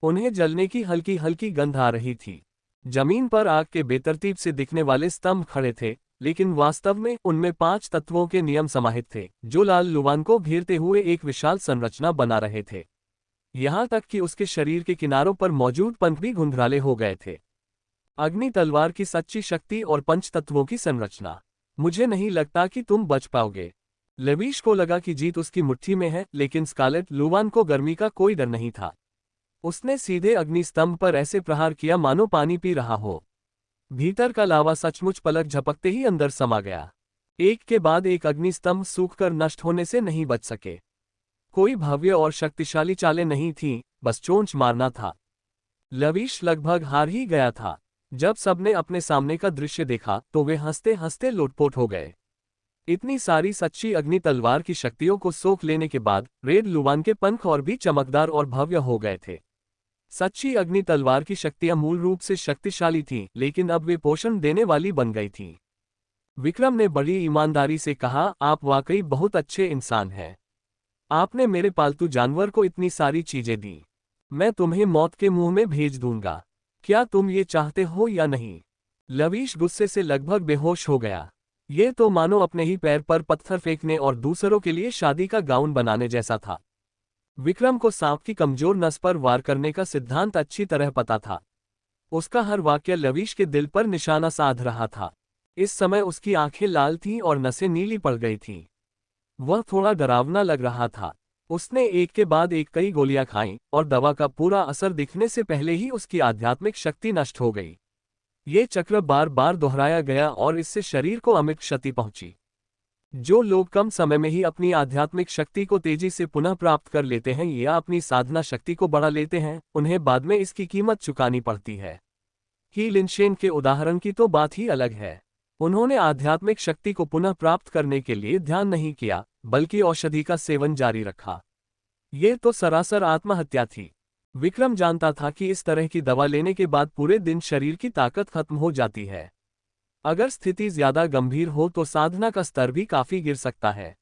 उन्हें जलने की हल्की हल्की गंध आ रही थी। जमीन पर आग के बेतरतीब से दिखने वाले स्तंभ खड़े थे, लेकिन वास्तव में उनमें 5 तत्वों के नियम समाहित थे, जो लाल लुवान को घेरते हुए एक विशाल संरचना बना रहे थे। यहां तक कि उसके शरीर के किनारों पर मौजूद पंख भी घुंघराले हो गए थे। अग्नि तलवार की सच्ची शक्ति और 5 तत्वों की संरचना। मुझे नहीं लगता कि तुम बच पाओगे। लवीश को लगा कि जीत उसकी मुट्ठी में है, लेकिन स्कारलेट लुवान को गर्मी का कोई डर नहीं था। उसने सीधे अग्नि स्तंभ पर ऐसे प्रहार किया मानो पानी पी रहा हो। भीतर का लावा सचमुच पलक झपकते ही अंदर समा गया। एक के बाद एक अग्नि स्तंभ सूखकर नष्ट होने से नहीं बच सके। कोई भव्य और शक्तिशाली चालें नहीं थीं, बस चोंच मारना था। लवीश लगभग हार ही गया था। जब सबने अपने सामने का दृश्य देखा तो वे हंसते हंसते लोटपोट हो गए। इतनी सारी सच्ची अग्नि तलवार की शक्तियों को सोख लेने के बाद रेड लुवान के पंख और भी चमकदार और भव्य हो गए थे। सच्ची अग्नि तलवार की शक्तियां मूल रूप से शक्तिशाली थीं, लेकिन अब वे पोषण देने वाली बन गई थीं। विक्रम ने बड़ी ईमानदारी से कहा, आप वाकई बहुत अच्छे इंसान हैं। आपने मेरे पालतू जानवर को इतनी सारी चीजें दी। मैं तुम्हें मौत के मुंह में भेज दूंगा। क्या तुम ये चाहते हो या नहीं? लवीश गुस्से से लगभग बेहोश हो गया। ये तो मानो अपने ही पैर पर पत्थर फेंकने और दूसरों के लिए शादी का गाउन बनाने जैसा था। विक्रम को सांप की कमजोर नस पर वार करने का सिद्धांत अच्छी तरह पता था। उसका हर वाक्य लवीश के दिल पर निशाना साध रहा था। इस समय उसकी आंखें लाल थीं और नसें नीली पड़ गई थीं। वह थोड़ा डरावना लग रहा था। उसने एक के बाद एक कई गोलियां खाईं और दवा का पूरा असर दिखने से पहले ही उसकी आध्यात्मिक शक्ति नष्ट हो गई। ये चक्र बार बार दोहराया गया और इससे शरीर को अमित क्षति पहुंची। जो लोग कम समय में ही अपनी आध्यात्मिक शक्ति को तेजी से पुनः प्राप्त कर लेते हैं या अपनी साधना शक्ति को बढ़ा लेते हैं, उन्हें बाद में इसकी कीमत चुकानी पड़ती है। ही लिनशेन के उदाहरण की तो बात ही अलग है। उन्होंने आध्यात्मिक शक्ति को पुनः प्राप्त करने के लिए ध्यान नहीं किया, बल्कि औषधि का सेवन जारी रखा। ये तो सरासर आत्महत्या थी। विक्रम जानता था कि इस तरह की दवा लेने के बाद पूरे दिन शरीर की ताकत खत्म हो जाती है। अगर स्थिति ज्यादा गंभीर हो तो साधना का स्तर भी काफी गिर सकता है।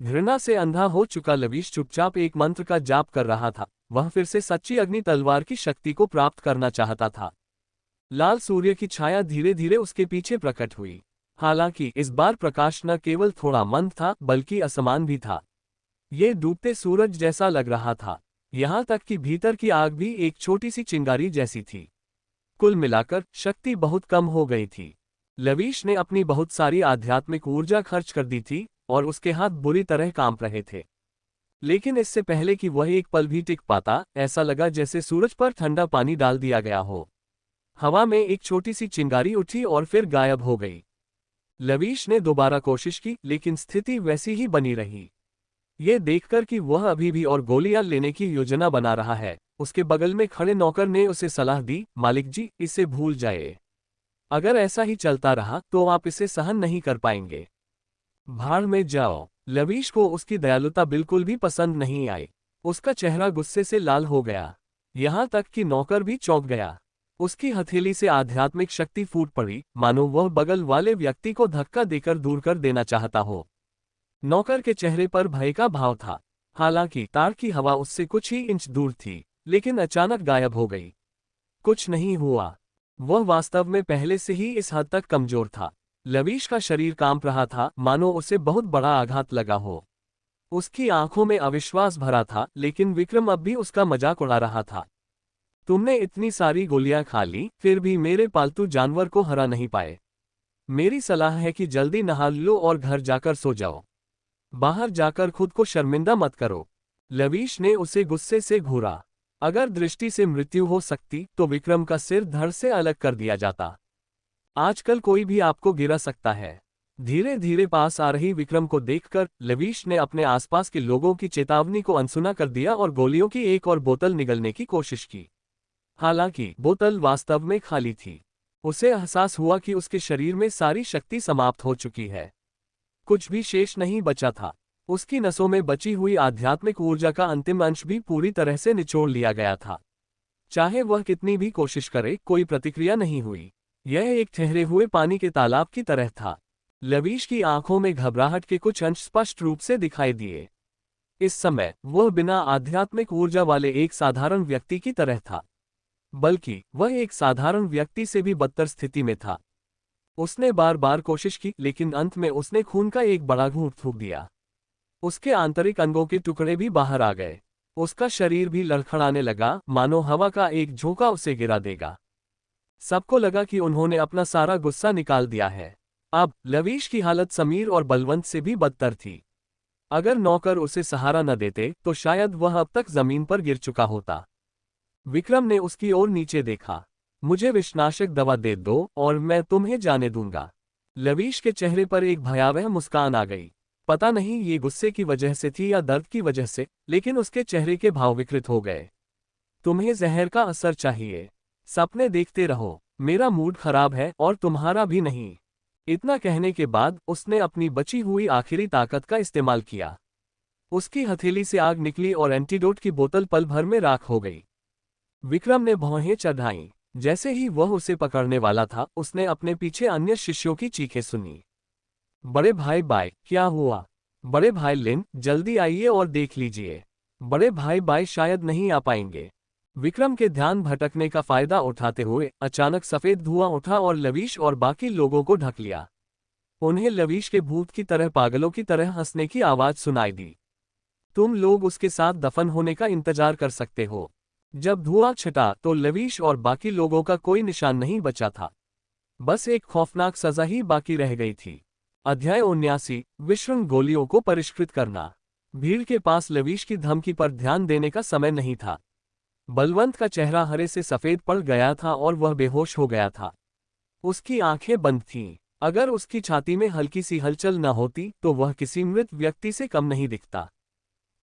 घृणा से अंधा हो चुका लवीश चुपचाप एक मंत्र का जाप कर रहा था, वह फिर से सच्ची अग्नि तलवार की शक्ति को प्राप्त करना चाहता था। लाल सूर्य की छाया धीरे धीरे उसके पीछे प्रकट हुई। हालांकि इस बार प्रकाश न केवल थोड़ा मंद था बल्कि असमान भी था। ये डूबते सूरज जैसा लग रहा था, यहाँ तक कि भीतर की आग भी एक छोटी सी चिंगारी जैसी थी। कुल मिलाकर शक्ति बहुत कम हो गई थी। लवीश ने अपनी बहुत सारी आध्यात्मिक ऊर्जा खर्च कर दी थी और उसके हाथ बुरी तरह कांप रहे थे। लेकिन इससे पहले कि वह एक पल भी टिक पाता, ऐसा लगा जैसे सूरज पर ठंडा पानी डाल दिया गया हो। हवा में एक छोटी सी चिंगारी उठी और फिर गायब हो गई। लवीश ने दोबारा कोशिश की, लेकिन स्थिति वैसी ही बनी रही। ये देखकर कि वह अभी भी और गोलियां लेने की योजना बना रहा है, उसके बगल में खड़े नौकर ने उसे सलाह दी, मालिक जी, इसे भूल जाए। अगर ऐसा ही चलता रहा तो आप इसे सहन नहीं कर पाएंगे। भाड़ में जाओ। लवीश को उसकी दयालुता बिल्कुल भी पसंद नहीं आई। उसका चेहरा गुस्से से लाल हो गया, यहाँ तक कि नौकर भी चौंक गया। उसकी हथेली से आध्यात्मिक शक्ति फूट पड़ी, मानो वह बगल वाले व्यक्ति को धक्का देकर दूर कर देना चाहता हो। नौकर के चेहरे पर भय का भाव था। हालांकि तार की हवा उससे कुछ ही इंच दूर थी, लेकिन अचानक गायब हो गई। कुछ नहीं हुआ। वह वास्तव में पहले से ही इस हद तक कमजोर था। लवीश का शरीर कांप रहा था, मानो उसे बहुत बड़ा आघात लगा हो। उसकी आंखों में अविश्वास भरा था, लेकिन विक्रम अब भी उसका मजाक उड़ा रहा था। तुमने इतनी सारी गोलियां खा ली, फिर भी मेरे पालतू जानवर को हरा नहीं पाए। मेरी सलाह है कि जल्दी नहा लो और घर जाकर सो जाओ। बाहर जाकर खुद को शर्मिंदा मत करो। लवीश ने उसे गुस्से से घूरा। अगर दृष्टि से मृत्यु हो सकती तो विक्रम का सिर धड़ से अलग कर दिया जाता। आजकल कोई भी आपको गिरा सकता है। धीरे धीरे पास आ रही विक्रम को देखकर लवीश ने अपने आसपास के लोगों की चेतावनी को अनसुना कर दिया और गोलियों की एक और बोतल निगलने की कोशिश की। हालांकि बोतल वास्तव में खाली थी। उसे एहसास हुआ कि उसके शरीर में सारी शक्ति समाप्त हो चुकी है। कुछ भी शेष नहीं बचा था। उसकी नसों में बची हुई आध्यात्मिक ऊर्जा का अंतिम अंश भी पूरी तरह से निचोड़ लिया गया था। चाहे वह कितनी भी कोशिश करे, कोई प्रतिक्रिया नहीं हुई। यह एक ठहरे हुए पानी के तालाब की तरह था। लवीश की आंखों में घबराहट के कुछ अंश स्पष्ट रूप से दिखाई दिए। इस समय वह बिना आध्यात्मिक ऊर्जा वाले एक साधारण व्यक्ति की तरह था, बल्कि वह एक साधारण व्यक्ति से भी बदतर स्थिति में था। उसने बार बार कोशिश की, लेकिन अंत में उसने खून का एक बड़ा घूंट फूंक दिया। उसके आंतरिक अंगों के टुकड़े भी बाहर आ गए। उसका शरीर भी लड़खड़ाने लगा, मानो हवा का एक झोंका उसे गिरा देगा। सबको लगा कि उन्होंने अपना सारा गुस्सा निकाल दिया है। अब लवीश की हालत समीर और बलवंत से भी बदतर थी। अगर नौकर उसे सहारा न देते तो शायद वह अब तक जमीन पर गिर चुका होता। विक्रम ने उसकी ओर नीचे देखा। मुझे विषनाशक दवा दे दो और मैं तुम्हें जाने दूंगा। लवीश के चेहरे पर एक भयावह मुस्कान आ गई। पता नहीं ये गुस्से की वजह से थी या दर्द की वजह से, लेकिन उसके चेहरे के भाव विकृत हो गए। तुम्हें जहर का असर चाहिए। सपने देखते रहो। मेरा मूड खराब है और तुम्हारा भी नहीं। इतना कहने के बाद उसने अपनी बची हुई आखिरी ताकत का इस्तेमाल किया। उसकी हथेली से आग निकली और एंटीडोट की बोतल पल भर में राख हो गई। विक्रम ने भौहें चढ़ाईं। जैसे ही वह उसे पकड़ने वाला था, उसने अपने पीछे अन्य शिष्यों की चीखें सुनी। बड़े भाई बाय, क्या हुआ? बड़े भाई लिन, जल्दी आइए और देख लीजिए। बड़े भाई बाय शायद नहीं आ पाएंगे। विक्रम के ध्यान भटकने का फायदा उठाते हुए अचानक सफेद धुआं उठा और लवीश और बाकी लोगों को ढक लिया। उन्हें लवीश के भूत की तरह पागलों की तरह हंसने की आवाज सुनाई दी। तुम लोग उसके साथ दफन होने का इंतजार कर सकते हो। जब धुआं छटा तो लवीश और बाकी लोगों का कोई निशान नहीं बचा था। बस एक खौफनाक सजा ही बाकी रह गई थी। अध्याय 79 विषम गोलियों को परिष्कृत करना। भीड़ के पास लवीश की धमकी पर ध्यान देने का समय नहीं था। बलवंत का चेहरा हरे से सफेद पड़ गया था और वह बेहोश हो गया था। उसकी आंखें बंद थीं। अगर उसकी छाती में हल्की सी हलचल न होती तो वह किसी मृत व्यक्ति से कम नहीं दिखता।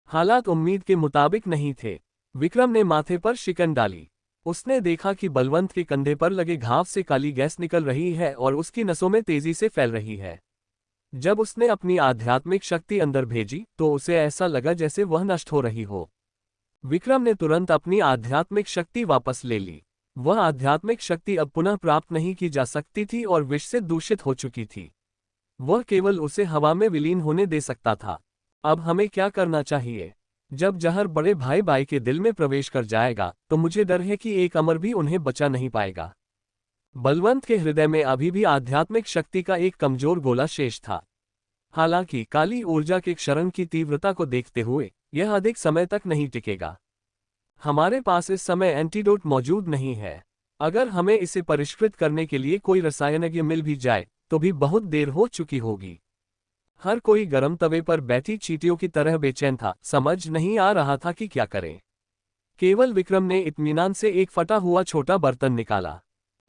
हालात उम्मीद के मुताबिक नहीं थे। विक्रम ने माथे पर शिकन डाली। उसने देखा कि बलवंत के कंधे पर लगे घाव से काली गैस निकल रही है और उसकी नसों में तेजी से फैल रही है। जब उसने अपनी आध्यात्मिक शक्ति अंदर भेजी तो उसे ऐसा लगा जैसे वह नष्ट हो रही हो। विक्रम ने तुरंत अपनी आध्यात्मिक शक्ति वापस ले ली। वह आध्यात्मिक शक्ति अब पुनः प्राप्त नहीं की जा सकती थी और विष से दूषित हो चुकी थी। वह केवल उसे हवा में विलीन होने दे सकता था। अब हमें क्या करना चाहिए? जब जहर बड़े भाई भाई के दिल में प्रवेश कर जाएगा तो मुझे डर है कि एक अमर भी उन्हें बचा नहीं पाएगा। बलवंत के हृदय में अभी भी आध्यात्मिक शक्ति का एक कमजोर गोला शेष था। हालांकि काली ऊर्जा के क्षरण की तीव्रता को देखते हुए यह अधिक समय तक नहीं टिकेगा। हमारे पास इस समय एंटीडोट मौजूद नहीं है। अगर हमें इसे परिष्कृत करने के लिए कोई रसायनज्ञ मिल भी जाए तो भी बहुत देर हो चुकी होगी। हर कोई गर्म तवे पर बैठी चींटियों की तरह बेचैन था, समझ नहीं आ रहा था कि क्या करें। केवल विक्रम ने इत्मीनान से एक फटा हुआ छोटा बर्तन निकाला।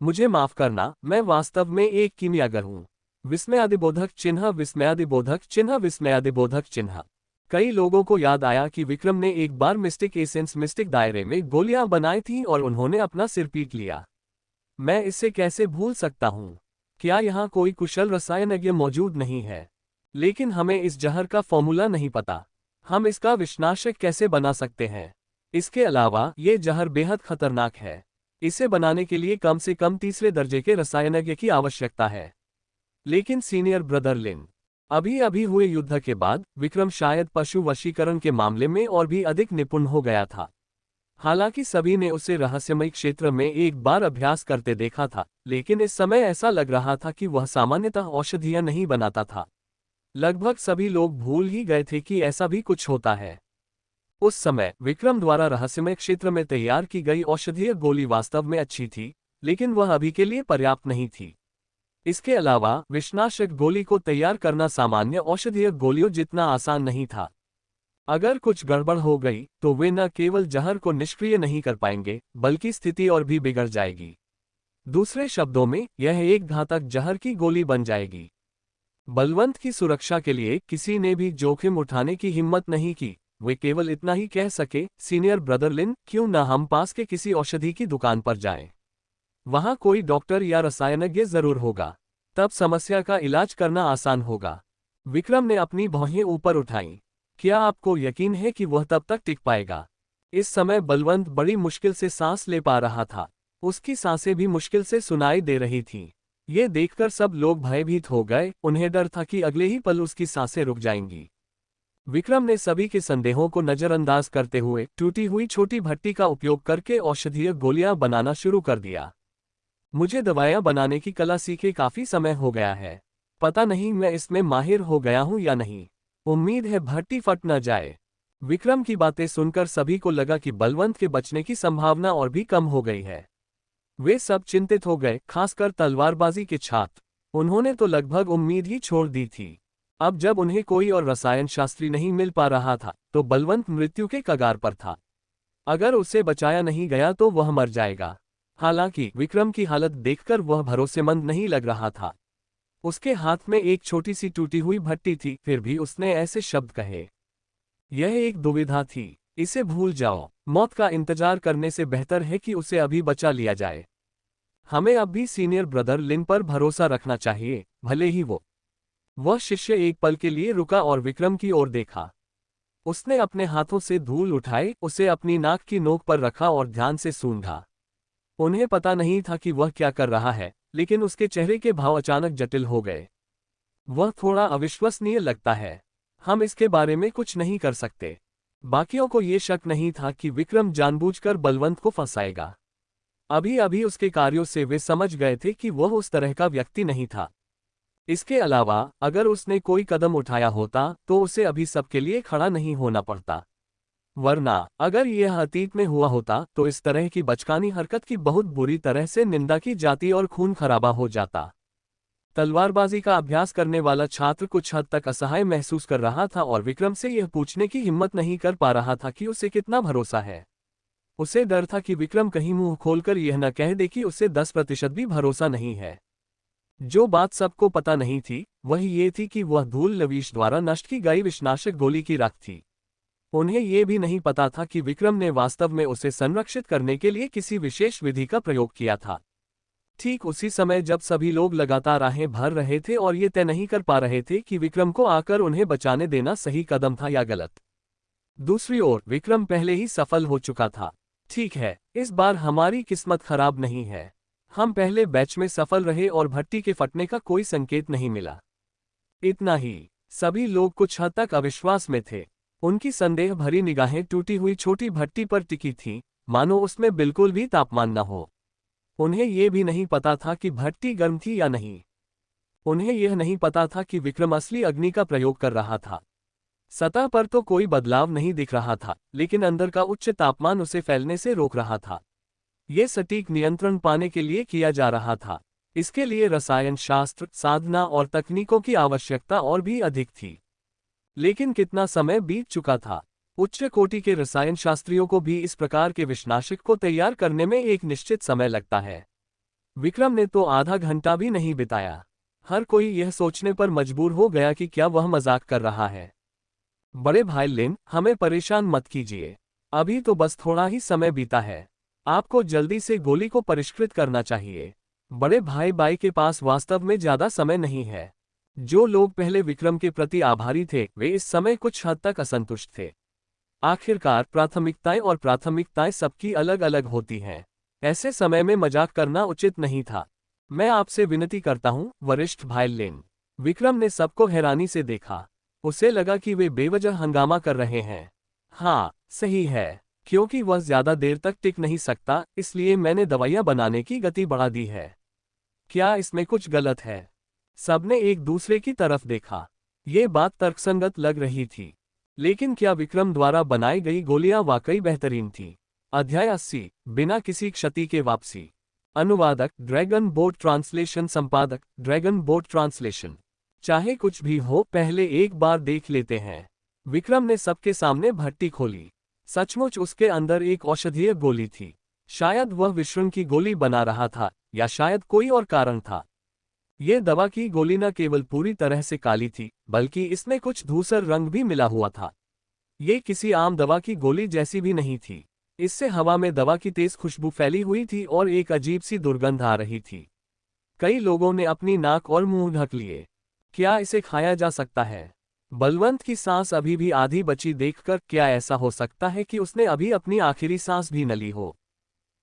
मुझे माफ करना, मैं वास्तव में एक कीमियागर हूं। विस्मयादिबोधक चिन्ह, विस्मयादिबोधक चिन्ह, विस्मयादिबोधक चिन्ह। कई लोगों को याद आया कि विक्रम ने एक बार मिस्टिक एसेंस मिस्टिक दायरे में गोलियां बनाई थीं और उन्होंने अपना सिर पीट लिया। मैं इसे कैसे भूल सकता हूं? क्या यहाँ कोई कुशल रसायनज्ञ मौजूद नहीं है? लेकिन हमें इस जहर का फॉर्मूला नहीं पता। हम इसका विषनाशक कैसे बना सकते हैं? इसके अलावा ये जहर बेहद खतरनाक है। इसे बनाने के लिए कम से कम तीसरे दर्जे के रसायनज्ञ की आवश्यकता है। लेकिन सीनियर ब्रदर लिन, अभी अभी हुए युद्ध के बाद विक्रम शायद पशु वशीकरण के मामले में और भी अधिक निपुण हो गया था। हालांकि सभी ने उसे रहस्यमय क्षेत्र में एक बार अभ्यास करते देखा था, लेकिन इस समय ऐसा लग रहा था कि वह सामान्यतः औषधियां नहीं बनाता था। लगभग सभी लोग भूल ही गए थे कि ऐसा भी कुछ होता है। उस समय विक्रम द्वारा रहस्यमय क्षेत्र में तैयार की गई औषधीय गोली वास्तव में अच्छी थी, लेकिन वह अभी के लिए पर्याप्त नहीं थी। इसके अलावा विषनाशक गोली को तैयार करना सामान्य औषधीय गोलियों जितना आसान नहीं था। अगर कुछ गड़बड़ हो गई तो वे न केवल जहर को निष्क्रिय नहीं कर पाएंगे, बल्कि स्थिति और भी बिगड़ जाएगी। दूसरे शब्दों में, यह एक घातक जहर की गोली बन जाएगी। बलवंत की सुरक्षा के लिए किसी ने भी जोखिम उठाने की हिम्मत नहीं की। वे केवल इतना ही कह सके, सीनियर ब्रदर लिन, क्यों न हम पास के किसी औषधि की दुकान पर जाएं? वहां कोई डॉक्टर या रसायनज्ञ जरूर होगा। तब समस्या का इलाज करना आसान होगा। विक्रम ने अपनी भौहें ऊपर उठाईं। क्या आपको यकीन है कि वह तब तक टिक पाएगा? इस समय बलवंत बड़ी मुश्किल से सांस ले पा रहा था। उसकी सांसें भी मुश्किल से सुनाई दे रही थीं। ये देखकर सब लोग भयभीत हो गए। उन्हें डर था कि अगले ही पल उसकी सांसें रुक जाएंगी। विक्रम ने सभी के संदेहों को नजरअंदाज करते हुए टूटी हुई छोटी भट्टी का उपयोग करके औषधीय गोलियां बनाना शुरू कर दिया। मुझे दवाइयां बनाने की कला सीखे काफी समय हो गया है। पता नहीं मैं इसमें माहिर हो गया हूं या नहीं। उम्मीद है भट्टी फट न जाए। विक्रम की बातें सुनकर सभी को लगा कि बलवंत के बचने की संभावना और भी कम हो गई है। वे सब चिंतित हो गए, खासकर तलवारबाजी के छात्र। उन्होंने तो लगभग उम्मीद ही छोड़ दी थी। अब जब उन्हें कोई और रसायन शास्त्री नहीं मिल पा रहा था तो बलवंत मृत्यु के कगार पर था। अगर उसे बचाया नहीं गया तो वह मर जाएगा। हालांकि विक्रम की हालत देखकर वह भरोसेमंद नहीं लग रहा था। उसके हाथ में एक छोटी सी टूटी हुई भट्टी थी, फिर भी उसने ऐसे शब्द कहे। यह एक दुविधा थी। इसे भूल जाओ। मौत का इंतजार करने से बेहतर है कि उसे अभी बचा लिया जाए। हमें अब भी सीनियर ब्रदर लिन पर भरोसा रखना चाहिए, भले ही वह शिष्य एक पल के लिए रुका और विक्रम की ओर देखा। उसने अपने हाथों से धूल उठाए, उसे अपनी नाक की नोक पर रखा और ध्यान से सूंघा। उन्हें पता नहीं था कि वह क्या कर रहा है, लेकिन उसके चेहरे के भाव अचानक जटिल हो गए। वह थोड़ा अविश्वसनीय लगता है। हम इसके बारे में कुछ नहीं कर सकते। बाकियों को ये शक नहीं था कि विक्रम जानबूझकर बलवंत को फंसाएगा। अभी अभी उसके कार्यों से वे समझ गए थे कि वह उस तरह का व्यक्ति नहीं था। इसके अलावा अगर उसने कोई कदम उठाया होता तो उसे अभी सबके लिए खड़ा नहीं होना पड़ता। वरना अगर यह अतीत में हुआ होता तो इस तरह की बचकानी हरकत की बहुत बुरी तरह से निंदा की जाती और खून खराबा हो जाता। तलवारबाजी का अभ्यास करने वाला छात्र कुछ हद तक असहाय महसूस कर रहा था और विक्रम से यह पूछने की हिम्मत नहीं कर पा रहा था कि उसे कितना भरोसा है। उसे डर था कि विक्रम कहीं मुंह खोलकर यह न कह दे कि उसे 10% भी भरोसा नहीं है। जो बात सबको पता नहीं थी वह ये थी कि वह धूल लवीश द्वारा नष्ट की गई विषनाशक गोली की राख थी। उन्हें यह भी नहीं पता था कि विक्रम ने वास्तव में उसे संरक्षित करने के लिए किसी विशेष विधि का प्रयोग किया था। ठीक उसी समय जब सभी लोग लगातार आहें भर रहे थे और ये तय नहीं कर पा रहे थे कि विक्रम को आकर उन्हें बचाने देना सही कदम था या गलत। दूसरी ओर विक्रम पहले ही सफल हो चुका था। ठीक है, इस बार हमारी किस्मत खराब नहीं है। हम पहले बैच में सफल रहे और भट्टी के फटने का कोई संकेत नहीं मिला। इतना ही। सभी लोग कुछ हद तक अविश्वास में थे। उनकी संदेह भरी निगाहें टूटी हुई छोटी भट्टी पर टिकी थीं, मानो उसमें बिल्कुल भी तापमान न हो। उन्हें ये भी नहीं पता था कि भट्टी गर्म थी या नहीं। उन्हें यह नहीं पता था कि विक्रम असली अग्नि का प्रयोग कर रहा था। सतह पर तो कोई बदलाव नहीं दिख रहा था, लेकिन अंदर का उच्च तापमान उसे फैलने से रोक रहा था। ये सटीक नियंत्रण पाने के लिए किया जा रहा था। इसके लिए रसायन शास्त्र, साधना और तकनीकों की आवश्यकता और भी अधिक थी। लेकिन कितना समय बीत चुका था। उच्च कोटि के रसायन शास्त्रियों को भी इस प्रकार के विषनाशक को तैयार करने में एक निश्चित समय लगता है। विक्रम ने तो आधा घंटा भी नहीं बिताया। हर कोई यह सोचने पर मजबूर हो गया कि क्या वह मजाक कर रहा है। बड़े भाई लिन, हमें परेशान मत कीजिए। अभी तो बस थोड़ा ही समय बीता है। आपको जल्दी से गोली को परिष्कृत करना चाहिए। बड़े भाई बाई के पास वास्तव में ज्यादा समय नहीं है। जो लोग पहले विक्रम के प्रति आभारी थे, वे इस समय कुछ हद तक असंतुष्ट थे। आखिरकार प्राथमिकताएं सबकी अलग अलग होती हैं। ऐसे समय में मजाक करना उचित नहीं था। मैं आपसे विनती करता हूं, वरिष्ठ भाई लिन। विक्रम ने सबको हैरानी से देखा। उसे लगा कि वे बेवजह हंगामा कर रहे हैं। हाँ, सही है, क्योंकि वह ज्यादा देर तक टिक नहीं सकता, इसलिए मैंने दवाइयां बनाने की गति बढ़ा दी है। क्या इसमें कुछ गलत है? सबने एक दूसरे की तरफ देखा। ये बात तर्कसंगत लग रही थी। लेकिन क्या विक्रम द्वारा बनाई गई गोलियां वाकई बेहतरीन थीं? अध्याय 80, बिना किसी क्षति के वापसी। अनुवादक ड्रैगन बोट ट्रांसलेशन, संपादक ड्रैगन बोट ट्रांसलेशन। चाहे कुछ भी हो, पहले एक बार देख लेते हैं। विक्रम ने सबके सामने भट्टी खोली। सचमुच उसके अंदर एक औषधीय गोली थी। शायद वह विषण की गोली बना रहा था, या शायद कोई और कारण था। ये दवा की गोली न केवल पूरी तरह से काली थी, बल्कि इसमें कुछ धूसर रंग भी मिला हुआ था। ये किसी आम दवा की गोली जैसी भी नहीं थी। इससे हवा में दवा की तेज खुशबू फैली हुई थी और एक अजीब सी दुर्गंध आ रही थी। कई लोगों ने अपनी नाक और मुंह ढक लिए। क्या इसे खाया जा सकता है? बलवंत की सांस अभी भी आधी बची देखकर क्या ऐसा हो सकता है कि उसने अभी अपनी आखिरी सांस भी न ली हो?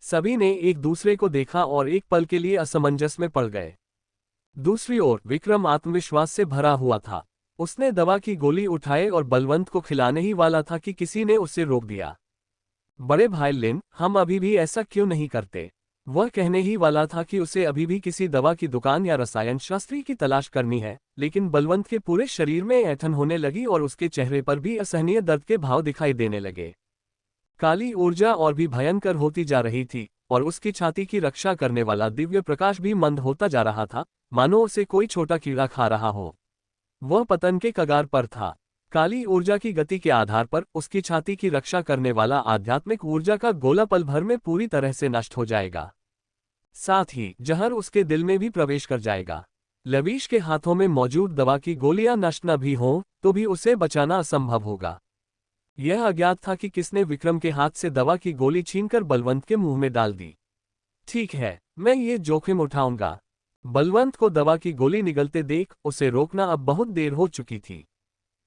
सभी ने एक दूसरे को देखा और एक पल के लिए असमंजस में पड़ गए। दूसरी ओर विक्रम आत्मविश्वास से भरा हुआ था। उसने दवा की गोली उठाए और बलवंत को खिलाने ही वाला था कि किसी ने उसे रोक दिया। बड़े भाई लिन, हम अभी भी ऐसा क्यों नहीं करते? वह कहने ही वाला था कि उसे अभी भी किसी दवा की दुकान या रसायन शास्त्री की तलाश करनी है, लेकिन बलवंत के पूरे शरीर में ऐंठन होने लगी और उसके चेहरे पर भी असहनीय दर्द के भाव दिखाई देने लगे। काली ऊर्जा और भी भयंकर होती जा रही थी, और उसकी छाती की रक्षा करने वाला दिव्य प्रकाश भी मंद होता जा रहा था, मानो उसे कोई छोटा कीड़ा खा रहा हो। वह पतन के कगार पर था। काली ऊर्जा की गति के आधार पर उसकी छाती की रक्षा करने वाला आध्यात्मिक ऊर्जा का गोला पल भर में पूरी तरह से नष्ट हो जाएगा। साथ ही जहर उसके दिल में भी प्रवेश कर जाएगा। लवीश के हाथों में मौजूद दवा की गोलियां नष्ट न भी हों, तो भी उसे बचाना असंभव होगा। यह अज्ञात था कि किसने विक्रम के हाथ से दवा की गोली छीनकर बलवंत के मुंह में डाल दी। ठीक है, मैं ये जोखिम उठाऊंगा। बलवंत को दवा की गोली निगलते देख उसे रोकना अब बहुत देर हो चुकी थी।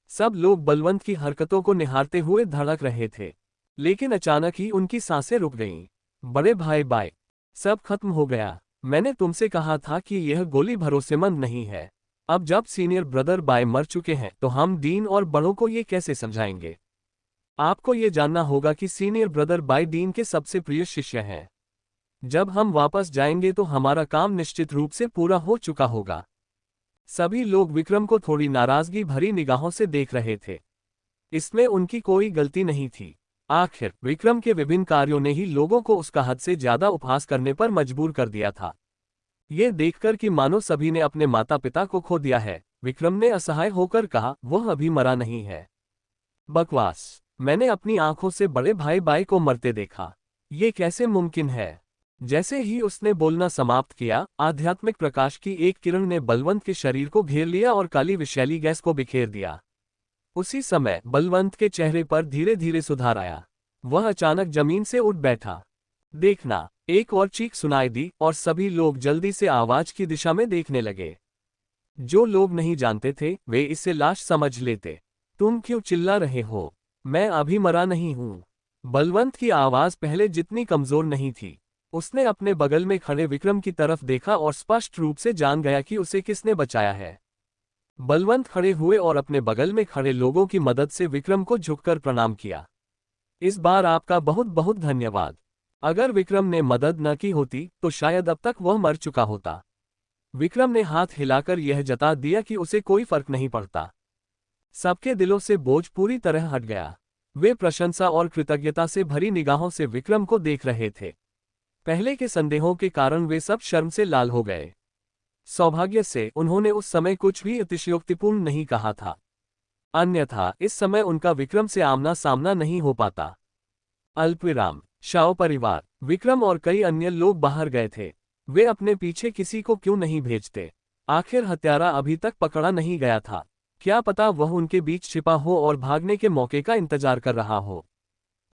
सब लोग बलवंत की हरकतों को निहारते हुए धड़क रहे थे। लेकिन अचानक ही उनकी सांसें रुक गईं। बड़े भाई बाय, सब खत्म हो गया। मैंने तुमसे कहा था कि यह गोली भरोसेमंद नहीं है। अब जब सीनियर ब्रदर बाय मर चुके हैं, तो हम डीन और बड़ों को ये कैसे समझाएंगे? आपको ये जानना होगा कि सीनियर ब्रदर बाय डीन के सबसे प्रिय शिष्य हैं। जब हम वापस जाएंगे तो हमारा काम निश्चित रूप से पूरा हो चुका होगा। सभी लोग विक्रम को थोड़ी नाराजगी भरी निगाहों से देख रहे थे। इसमें उनकी कोई गलती नहीं थी। आखिर विक्रम के विभिन्न कार्यों ने ही लोगों को उसका हद से ज्यादा उपहास करने पर मजबूर कर दिया था। ये देखकर कि मानो सभी ने अपने माता पिता को खो दिया है, विक्रम ने असहाय होकर कहा, वह अभी मरा नहीं है। बकवास, मैंने अपनी आंखों से बड़े भाई बाई को मरते देखा। ये कैसे मुमकिन है? जैसे ही उसने बोलना समाप्त किया, आध्यात्मिक प्रकाश की एक किरण ने बलवंत के शरीर को घेर लिया और काली विषैली गैस को बिखेर दिया। उसी समय बलवंत के चेहरे पर धीरे धीरे सुधार आया। वह अचानक जमीन से उठ बैठा। देखना, एक और चीख सुनाई दी और सभी लोग जल्दी से आवाज की दिशा में देखने लगे। जो लोग नहीं जानते थे, वे इसे लाश समझ लेते। तुम क्यों चिल्ला रहे हो? मैं अभी मरा नहीं हूं। बलवंत की आवाज पहले जितनी कमजोर नहीं थी। उसने अपने बगल में खड़े विक्रम की तरफ देखा और स्पष्ट रूप से जान गया कि उसे किसने बचाया है। बलवंत खड़े हुए और अपने बगल में खड़े लोगों की मदद से विक्रम को झुककर प्रणाम किया। इस बार आपका बहुत बहुत धन्यवाद। अगर विक्रम ने मदद न की होती तो शायद अब तक वह मर चुका होता। विक्रम ने हाथ हिलाकर यह जता दिया कि उसे कोई फर्क नहीं पड़ता। सबके दिलों से बोझ पूरी तरह हट गया। वे प्रशंसा और कृतज्ञता से भरी निगाहों से विक्रम को देख रहे थे। पहले के संदेहों के कारण वे सब शर्म से लाल हो गए। सौभाग्य से उन्होंने उस समय कुछ भी अतिशयोक्तिपूर्ण नहीं कहा था, अन्यथा इस समय उनका विक्रम से आमना सामना नहीं हो पाता। अल्पविराम। शाओ परिवार। विक्रम और कई अन्य लोग बाहर गए थे। वे अपने पीछे किसी को क्यों नहीं भेजते? आखिर हत्यारा अभी तक पकड़ा नहीं गया था। क्या पता वह उनके बीच छिपा हो और भागने के मौके का इंतजार कर रहा हो।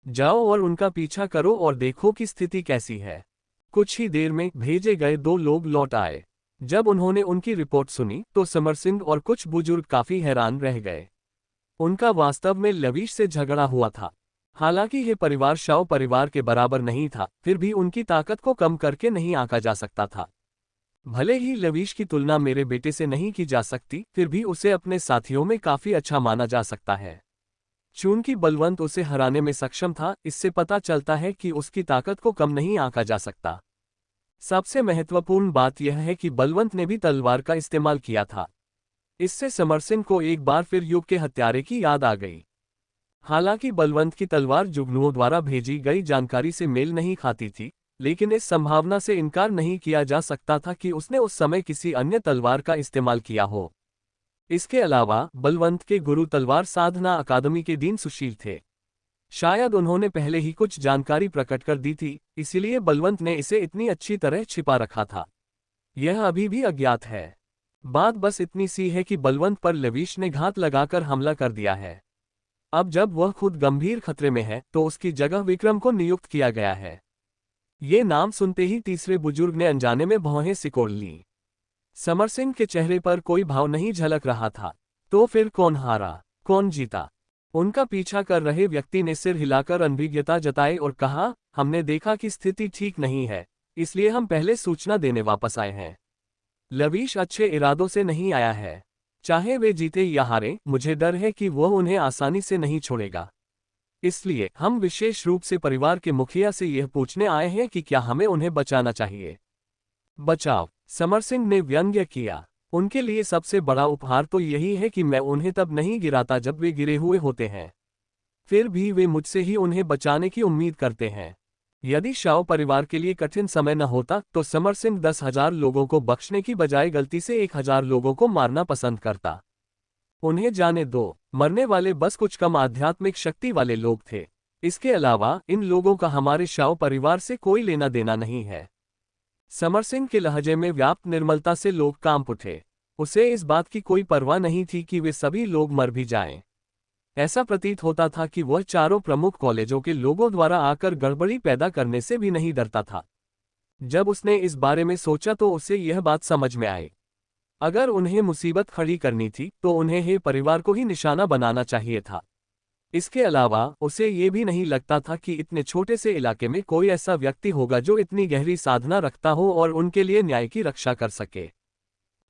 जाओ और उनका पीछा करो और देखो कि स्थिति कैसी है। कुछ ही देर में भेजे गए 2 लोग लौट आए। जब उन्होंने उनकी रिपोर्ट सुनी तो समर सिंह और कुछ बुजुर्ग काफी हैरान रह गए। उनका वास्तव में लवीश से झगड़ा हुआ था। हालांकि यह परिवार शाओ परिवार के बराबर नहीं था, फिर भी उनकी ताकत को कम करके नहीं आंका जा सकता था। भले ही लवीश की तुलना मेरे बेटे से नहीं की जा सकती, फिर भी उसे अपने साथियों में काफी अच्छा माना जा सकता है। चूंकि बलवंत उसे हराने में सक्षम था, इससे पता चलता है कि उसकी ताकत को कम नहीं आंका जा सकता। सबसे महत्वपूर्ण बात यह है कि बलवंत ने भी तलवार का इस्तेमाल किया था। इससे समर सिंह को एक बार फिर युग के हत्यारे की याद आ गई। हालांकि बलवंत की तलवार जुगनुओं द्वारा भेजी गई जानकारी से मेल नहीं खाती थी, लेकिन इस संभावना से इनकार नहीं किया जा सकता था कि उसने उस समय किसी अन्य तलवार का इस्तेमाल किया हो। इसके अलावा बलवंत के गुरु तलवार साधना अकादमी के डीन सुशील थे। शायद उन्होंने पहले ही कुछ जानकारी प्रकट कर दी थी, इसलिए बलवंत ने इसे इतनी अच्छी तरह छिपा रखा था। यह अभी भी अज्ञात है। बात बस इतनी सी है कि बलवंत पर लवीश ने घात लगाकर हमला कर दिया है। अब जब वह खुद गंभीर खतरे में है तो उसकी जगह विक्रम को नियुक्त किया गया है। ये नाम सुनते ही तीसरे बुजुर्ग ने अनजाने में भौहें सिकोड़ लीं। समर सिंह के चेहरे पर कोई भाव नहीं झलक रहा था। तो फिर कौन हारा, कौन जीता? उनका पीछा कर रहे व्यक्ति ने सिर हिलाकर अनभिज्ञता जताई और कहा, हमने देखा कि स्थिति ठीक नहीं है, इसलिए हम पहले सूचना देने वापस आए हैं। लवीश अच्छे इरादों से नहीं आया है। चाहे वे जीते या हारे, मुझे डर है कि वह उन्हें आसानी से नहीं छोड़ेगा। इसलिए हम विशेष रूप से परिवार के मुखिया से यह पूछने आए हैं कि क्या हमें उन्हें बचाना चाहिए। बचाव? समर सिंह ने व्यंग्य किया। उनके लिए सबसे बड़ा उपहार तो यही है कि मैं उन्हें तब नहीं गिराता जब वे गिरे हुए होते हैं। फिर भी वे मुझसे ही उन्हें बचाने की उम्मीद करते हैं। यदि शाओ परिवार के लिए कठिन समय न होता तो समर सिंह 10,000 लोगों को बख्शने की बजाय गलती से 1,000 लोगों को मारना पसंद करता। उन्हें जाने दो, मरने वाले बस कुछ कम आध्यात्मिक शक्ति वाले लोग थे। इसके अलावा इन लोगों का हमारे शाओ परिवार से कोई लेना देना नहीं है। समर सिंह के लहजे में व्याप्त निर्मलता से लोग कांप उठे। उसे इस बात की कोई परवाह नहीं थी कि वे सभी लोग मर भी जाएं। ऐसा प्रतीत होता था कि वह चारों प्रमुख कॉलेजों के लोगों द्वारा आकर गड़बड़ी पैदा करने से भी नहीं डरता था। जब उसने इस बारे में सोचा तो उसे यह बात समझ में आई। अगर उन्हें मुसीबत खड़ी करनी थी तो उन्हें हे परिवार को ही निशाना बनाना चाहिए था। इसके अलावा उसे ये भी नहीं लगता था कि इतने छोटे से इलाके में कोई ऐसा व्यक्ति होगा जो इतनी गहरी साधना रखता हो और उनके लिए न्याय की रक्षा कर सके।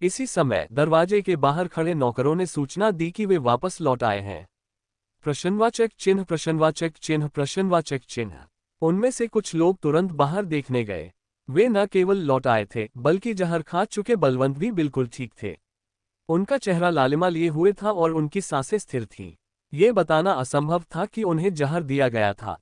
इसी समय दरवाजे के बाहर खड़े नौकरों ने सूचना दी कि वे वापस लौट आए हैं। प्रश्नवाचक चिन्ह, प्रश्नवाचक चिन्ह, प्रश्नवाचक चिन्ह। उनमें से कुछ लोग तुरंत बाहर देखने गए। वे न केवल लौट आए थे बल्कि जहर खा चुके बलवंत भी बिल्कुल ठीक थे। उनका चेहरा लालिमा लिए हुए था और उनकी सांसें स्थिर थीं। ये बताना असंभव था कि उन्हें जहर दिया गया था।